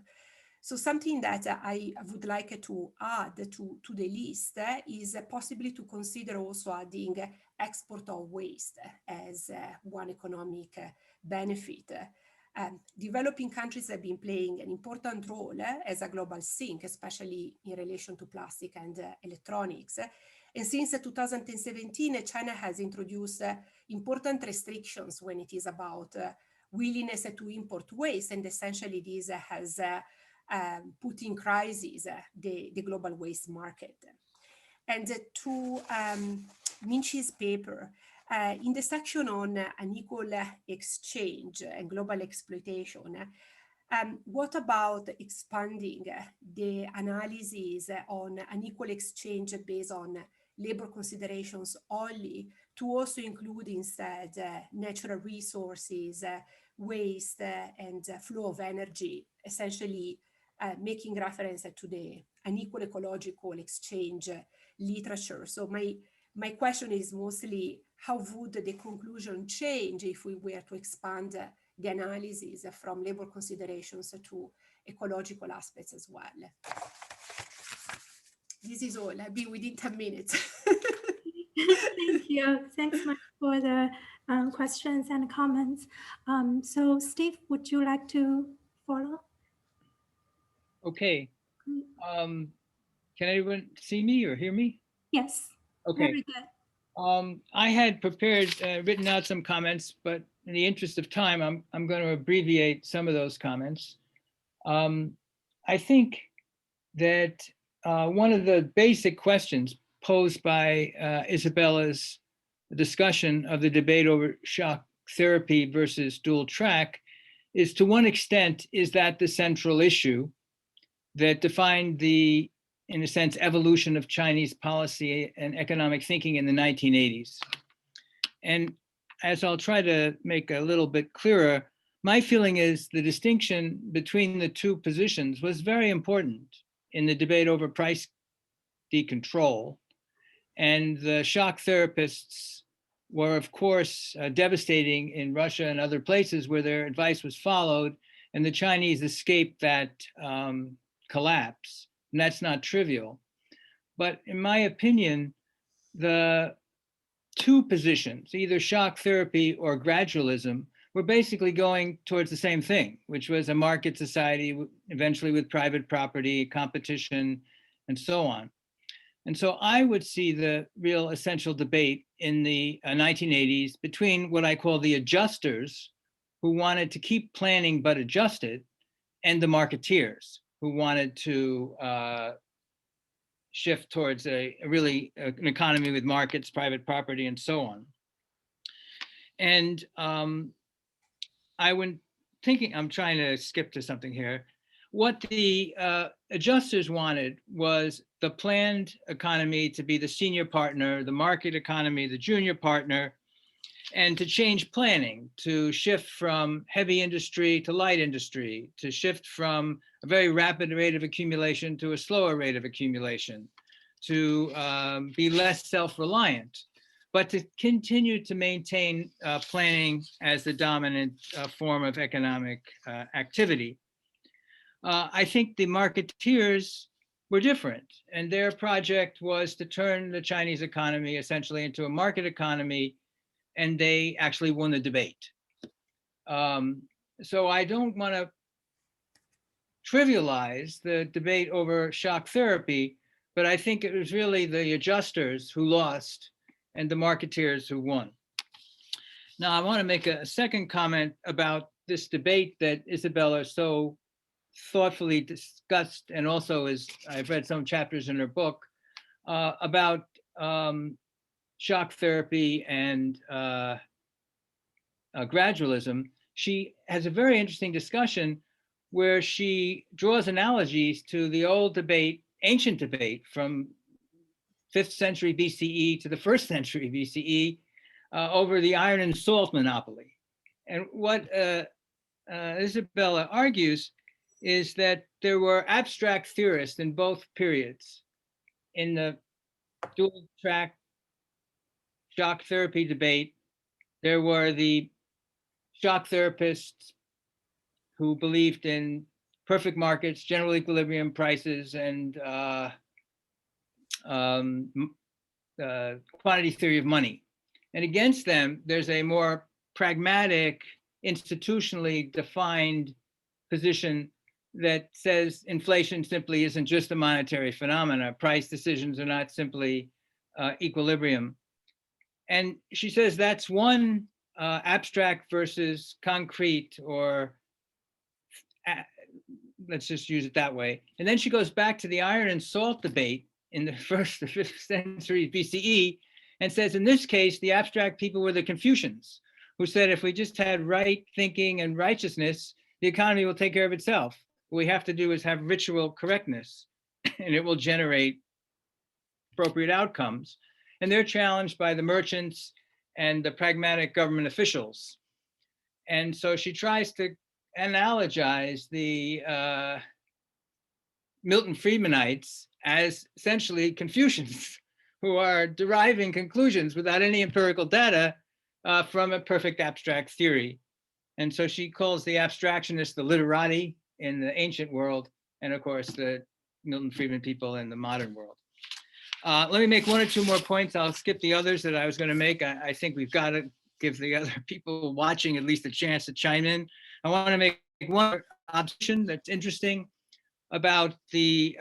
So something that I would like to add to the list is possibly to consider also adding export of waste as one economic benefit. Developing countries have been playing an important role as a global sink, especially in relation to plastic and electronics. And since 2017, China has introduced important restrictions when it is about willingness to import waste, and essentially this has put in crisis the global waste market. And to Minchi's paper, in the section on unequal exchange and global exploitation, What about expanding the analysis on unequal exchange based on labor considerations only to also include instead natural resources, waste, and flow of energy, essentially making reference to the unequal ecological exchange literature. So my question is mostly, how would the conclusion change if we were to expand the analysis from labor considerations to ecological aspects as well? This is all. I'll be within 10 minutes. Thank you. Thanks much for the questions and comments. So Steve, would you like to follow? Okay. Can anyone see me or hear me? Yes. Okay. Very good. I had prepared, written out some comments, but in the interest of time, I'm going to abbreviate some of those comments. I think that one of the basic questions posed by Isabella's discussion of the debate over shock therapy versus dual track is, to one extent, is that the central issue that defined the, in a sense, evolution of Chinese policy and economic thinking in the 1980s. And as I'll try to make a little bit clearer, my feeling is the distinction between the two positions was very important in the debate over price decontrol. And the shock therapists were, of course, devastating in Russia and other places where their advice was followed, and the Chinese escaped that collapse. And that's not trivial. But in my opinion, the two positions, either shock therapy or gradualism, were basically going towards the same thing, which was a market society, eventually with private property, competition, and so on. And so I would see the real essential debate in the 1980s between what I call the adjusters, who wanted to keep planning but adjust it, and the marketeers, who wanted to shift towards an economy with markets, private property, and so on. And I went thinking, I'm trying to skip to something here. What the adjusters wanted was the planned economy to be the senior partner, the market economy, the junior partner, and to change planning, to shift from heavy industry to light industry, to shift from a very rapid rate of accumulation to a slower rate of accumulation, to be less self-reliant, but to continue to maintain planning as the dominant form of economic activity. I think the marketeers were different, and their project was to turn the Chinese economy essentially into a market economy, and they actually won the debate. So I don't want to trivialize the debate over shock therapy, but I think it was really the adjusters who lost and the marketeers who won. Now, I want to make a second comment about this debate that Isabella so thoughtfully discussed, and also, as I've read some chapters in her book, about shock therapy and gradualism. She has a very interesting discussion where she draws analogies to the old debate, ancient debate from 5th century BCE to the 1st century BCE over the iron and salt monopoly. And what Isabella argues is that there were abstract theorists in both periods. In the dual track shock therapy debate, there were the shock therapists who believed in perfect markets, general equilibrium prices, and quantity theory of money. And against them, there's a more pragmatic, institutionally defined position that says inflation simply isn't just a monetary phenomena. Price decisions are not simply equilibrium. And she says that's one abstract versus concrete, or let's just use it that way. And then she goes back to the iron and salt debate in the 1st to 5th century BCE and says, in this case, the abstract people were the Confucians, who said if we just had right thinking and righteousness, the economy will take care of itself. What we have to do is have ritual correctness, and it will generate appropriate outcomes. And they're challenged by the merchants and the pragmatic government officials. And so she tries to analogize the Milton Friedmanites as essentially Confucians, who are deriving conclusions without any empirical data from a perfect abstract theory. And so she calls the abstractionists the literati in the ancient world, and of course, the Milton Friedman people in the modern world. Let me make one or two more points. I'll skip the others that I was going to make. I think we've got to give the other people watching at least a chance to chime in. I want to make one observation that's interesting about the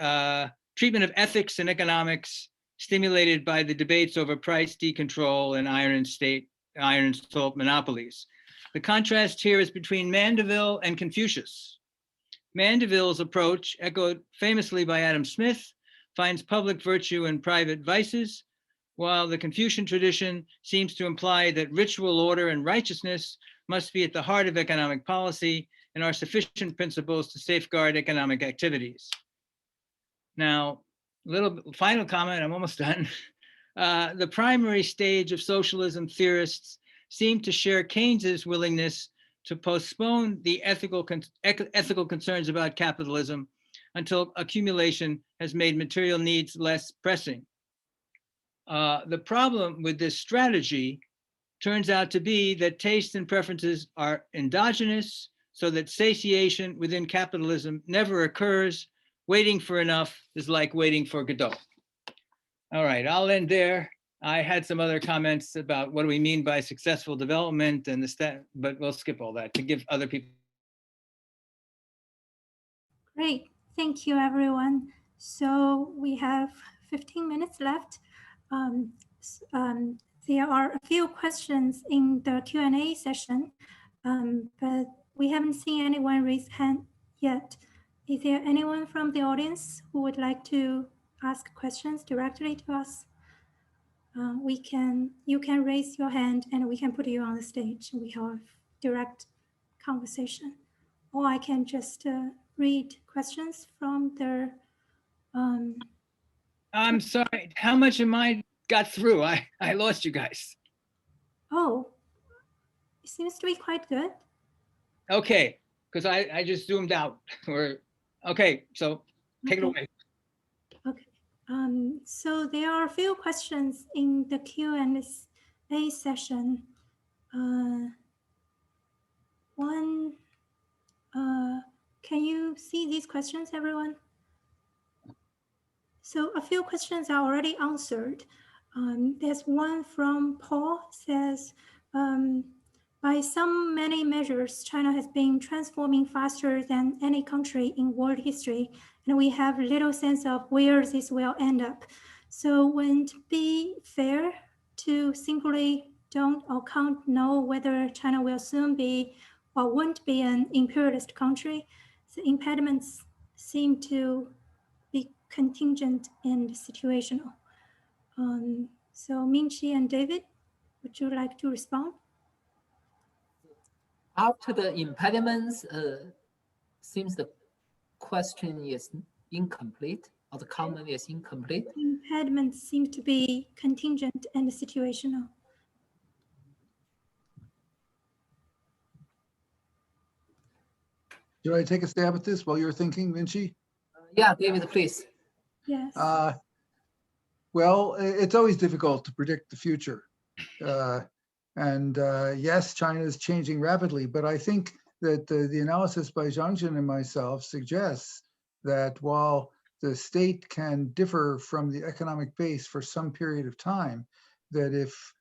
treatment of ethics and economics stimulated by the debates over price decontrol and iron and salt monopolies. The contrast here is between Mandeville and Confucius. Mandeville's approach, echoed famously by Adam Smith, finds public virtue in private vices, while the Confucian tradition seems to imply that ritual order and righteousness must be at the heart of economic policy and are sufficient principles to safeguard economic activities. Now, little final comment, I'm almost done. The primary stage of socialism theorists seem to share Keynes's willingness to postpone the ethical concerns about capitalism until accumulation has made material needs less pressing. The problem with this strategy turns out to be that tastes and preferences are endogenous, so that satiation within capitalism never occurs. Waiting for enough is like waiting for Godot. All right, I'll end there. I had some other comments about what do we mean by successful development and the stat, but we'll skip all that to give other people. Great, thank you everyone. So we have 15 minutes left. There are a few questions in the Q&A session, but we haven't seen anyone raise hand yet. Is there anyone from the audience who would like to ask questions directly to us? You can raise your hand and we can put you on the stage. We have direct conversation, or I can just read questions from the. I'm sorry, how much of mine got through? I lost you guys. Oh, it seems to be quite good. Okay, because I just zoomed out. Okay, so take it away. Okay. So there are a few questions in the Q&A session. Can you see these questions, everyone? So a few questions are already answered. There's one from Paul, says, by some many measures, China has been transforming faster than any country in world history, and we have little sense of where this will end up. So wouldn't it be fair to simply don't or can't know whether China will soon be or won't be an imperialist country? The impediments seem to be contingent and situational. So Minchi and David, would you like to respond? After the impediments, seems the question is incomplete, or the comment is incomplete. Impediments seem to be contingent and situational. Should I take a stab at this while you're thinking, Vinci? Yeah, David, please. Yes. Well, it's always difficult to predict the future. Yes, China is changing rapidly, but I think that the analysis by Zhangjin and myself suggests that while the state can differ from the economic base for some period of time, that if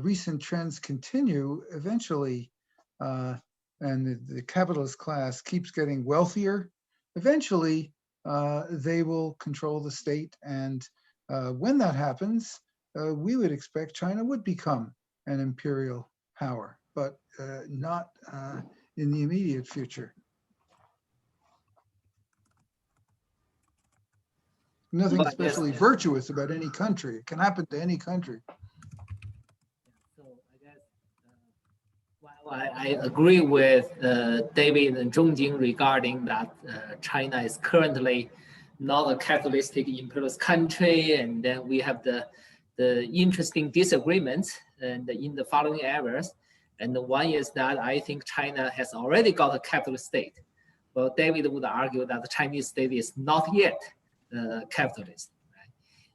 recent trends continue, eventually, and the capitalist class keeps getting wealthier, eventually they will control the state. And when that happens, we would expect China would become an imperial power, but not in the immediate future. Nothing especially virtuous about any country. It can happen to any country. So I guess while I agree with David and Zhongjing regarding that China is currently not a capitalistic imperialist country, and then we have the interesting disagreements and in the following areas. And one is that I think China has already got a capitalist state. Well, David would argue that the Chinese state is not yet capitalist.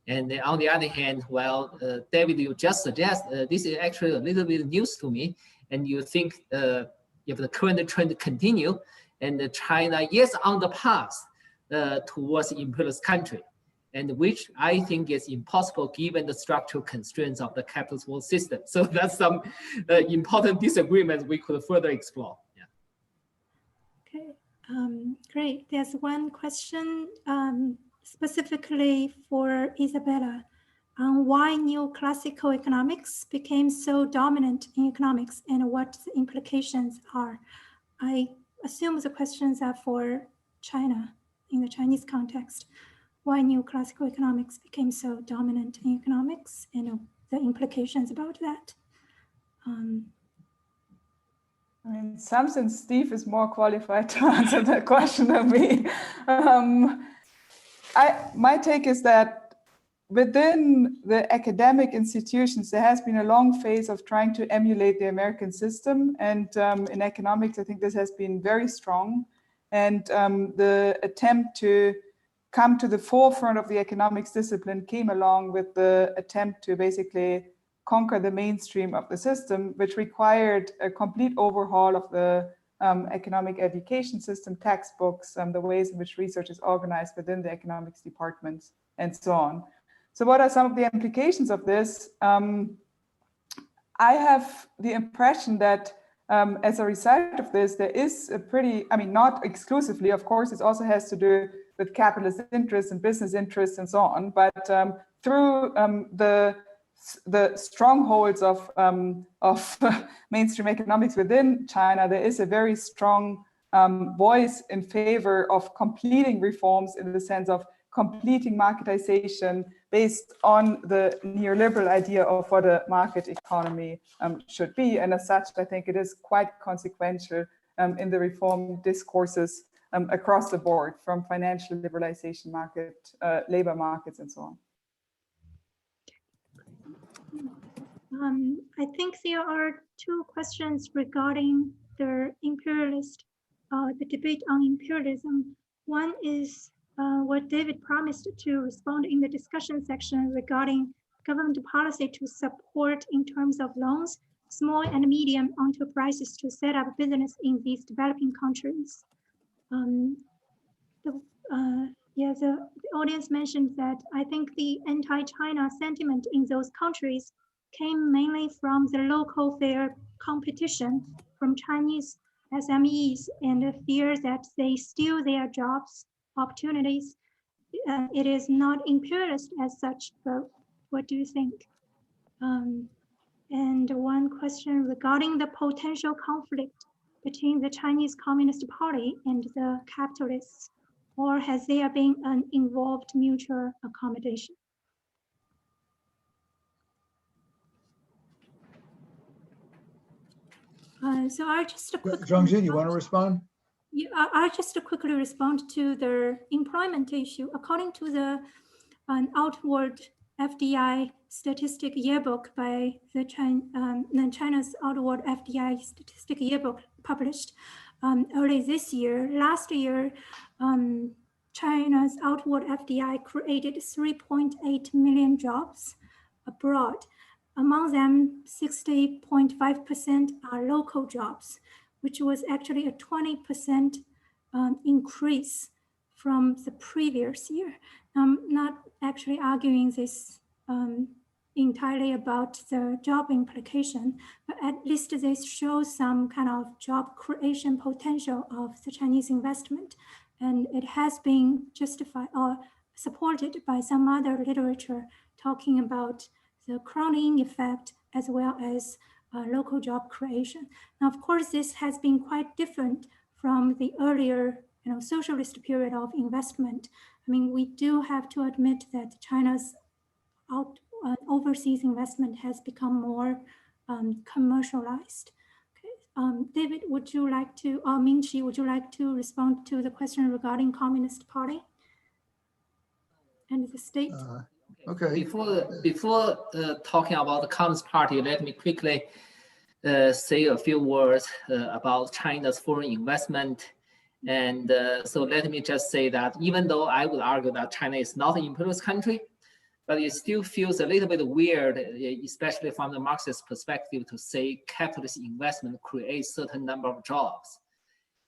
And then on the other hand, well, David, you just suggest this is actually a little bit news to me. And you think if the current trend continue, and China is on the path towards imperialist country, and which I think is impossible given the structural constraints of the capitalist world system. So that's some important disagreements we could further explore. Yeah. Okay, great. There's one question specifically for Isabella on why neoclassical economics became so dominant in economics and what the implications are. I assume the questions are for China in the Chinese context. Why neoclassical economics became so dominant in economics and the implications about that. I mean, in some sense, Steve is more qualified to answer that question than me. My take is that within the academic institutions, there has been a long phase of trying to emulate the American system. And in economics, I think this has been very strong. And the attempt to come to the forefront of the economics discipline came along with the attempt to basically conquer the mainstream of the system, which required a complete overhaul of the economic education system, textbooks, the ways in which research is organized within the economics departments, and so on. So what are some of the implications of this? I have the impression that as a result of this, there is a pretty, I mean, not exclusively, of course, it also has to do with capitalist interests and business interests and so on, but through the strongholds of mainstream economics within China, there is a very strong voice in favor of completing reforms in the sense of completing marketization based on the neoliberal idea of what a market economy should be. And as such, I think it is quite consequential in the reform discourses across the board, from financial liberalization, labor markets, and so on. I think there are two questions regarding the the debate on imperialism. One is what David promised to respond in the discussion section regarding government policy to support in terms of loans, small and medium enterprises to set up business in these developing countries. The audience mentioned that I think the anti-China sentiment in those countries came mainly from the local fair competition from Chinese SMEs and the fear that they steal their jobs, opportunities. It is not imperialist as such, but what do you think? And one question regarding the potential conflict between the Chinese Communist Party and the capitalists, or has there been an involved mutual accommodation? So I'll just Zhongjing, you want to respond? Yeah, I'll just quickly respond to the employment issue. According to the outward FDI statistic yearbook by the China's outward FDI statistic yearbook published early this year, last year, China's outward FDI created 3.8 million jobs abroad. Among them, 60.5% are local jobs, which was actually a 20% increase from the previous year. I'm not actually arguing this entirely about the job implication, but at least this shows some kind of job creation potential of the Chinese investment. And it has been justified or supported by some other literature talking about the crowding effect as well as local job creation. Now, of course, this has been quite different from the earlier socialist period of investment. I mean, we do have to admit that China's overseas investment has become more commercialized. Okay. David, would you like to, or Ming-Chi, would you like to respond to the question regarding Communist Party and the state? Okay. Before talking about the Communist Party, let me quickly say a few words about China's foreign investment. And so let me just say that even though I would argue that China is not an imperialist country, but it still feels a little bit weird, especially from the Marxist perspective, to say capitalist investment creates certain number of jobs.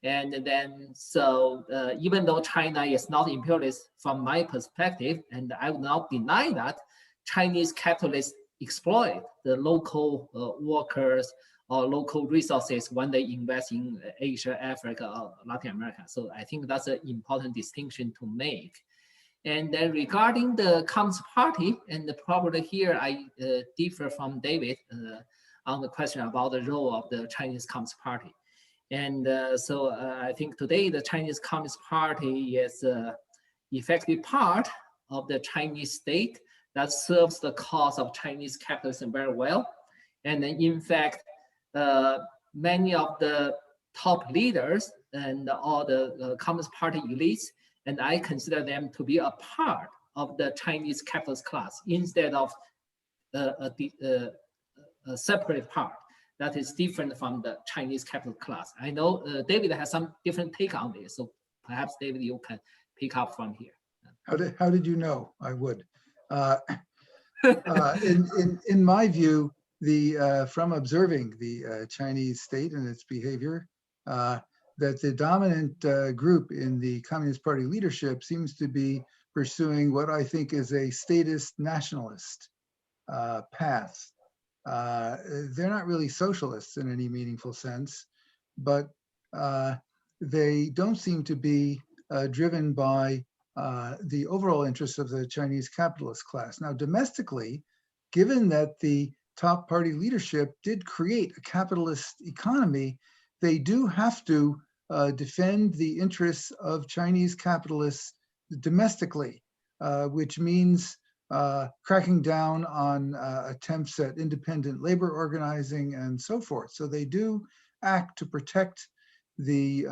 And then, so even though China is not imperialist from my perspective, and I would not deny that, Chinese capitalists exploit the local workers or local resources when they invest in Asia, Africa, or Latin America. So I think that's an important distinction to make. And then regarding the Communist Party, and probably here I differ from David on the question about the role of the Chinese Communist Party. And so I think today the Chinese Communist Party is an effective part of the Chinese state that serves the cause of Chinese capitalism very well. And then in fact, many of the top leaders and all the Communist Party elites, and I consider them to be a part of the Chinese capitalist class instead of a separate part that is different from the Chinese capitalist class. I know David has some different take on this, so perhaps David, you can pick up from here. How did you know I would? In my view, from observing the Chinese state and its behavior, that the dominant group in the Communist Party leadership seems to be pursuing what I think is a statist nationalist path. They're not really socialists in any meaningful sense, but they don't seem to be driven by the overall interests of the Chinese capitalist class. Now, domestically, given that the top party leadership did create a capitalist economy, they do have to defend the interests of Chinese capitalists domestically, which means cracking down on attempts at independent labor organizing and so forth. So they do act to protect the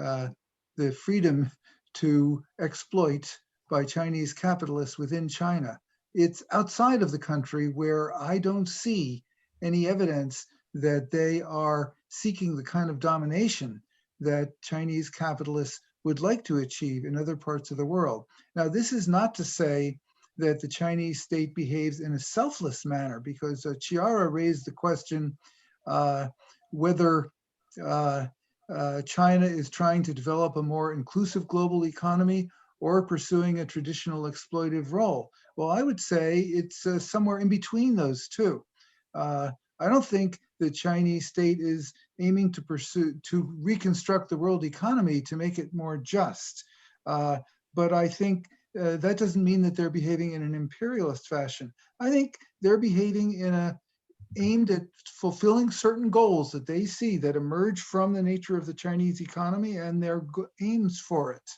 freedom to exploit by Chinese capitalists within China. It's outside of the country where I don't see any evidence that they are seeking the kind of domination that Chinese capitalists would like to achieve in other parts of the world. Now, this is not to say that the Chinese state behaves in a selfless manner, because Chiara raised the question whether China is trying to develop a more inclusive global economy or pursuing a traditional exploitive role. Well, I would say it's somewhere in between those two. I don't think the Chinese state is aiming to reconstruct the world economy to make it more just. But I think that doesn't mean that they're behaving in an imperialist fashion. I think they're behaving aimed at fulfilling certain goals that they see that emerge from the nature of the Chinese economy and their aims for it.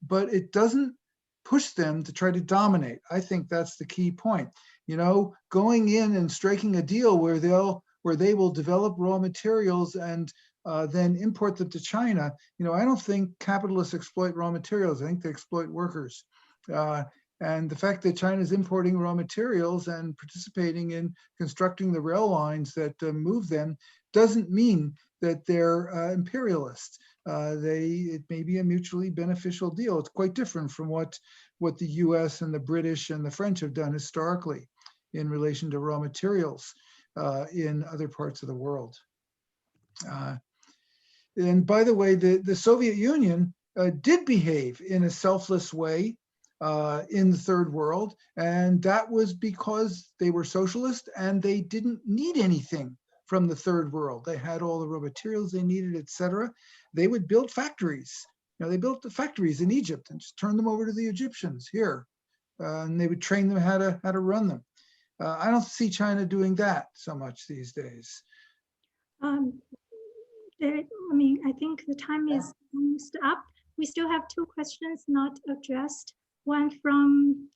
But it doesn't push them to try to dominate. I think that's the key point. You know, going in and striking a deal where they will develop raw materials and then import them to China. You know, I don't think capitalists exploit raw materials. I think they exploit workers. And the fact that China is importing raw materials and participating in constructing the rail lines that move them doesn't mean that they're imperialist. It may be a mutually beneficial deal. It's quite different from what the US and the British and the French have done historically in relation to raw materials in other parts of the world. And by the way, the Soviet Union did behave in a selfless way in the third world, and that was because they were socialist and they didn't need anything from the third world. They had all the raw materials they needed, etc. They would build factories. You know, they built the factories in Egypt and just turned them over to the Egyptians here, and they would train them how to run them. I don't see China doing that so much these days. I think the time is almost up. We still have two questions not addressed. One from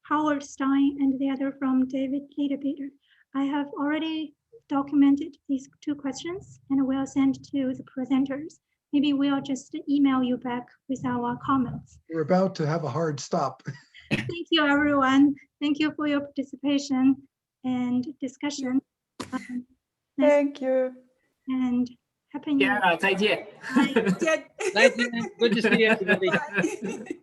Howard Stein and the other from David Liederbitter. I have already documented these 2 questions and we'll send to the presenters. Maybe we'll just email you back with our comments. We're about to have a hard stop. Thank you, everyone. Thank you for your participation and discussion. Nice Thank you. and happy New Year. Yeah, 再见。 Yeah. Good to see everybody. Bye.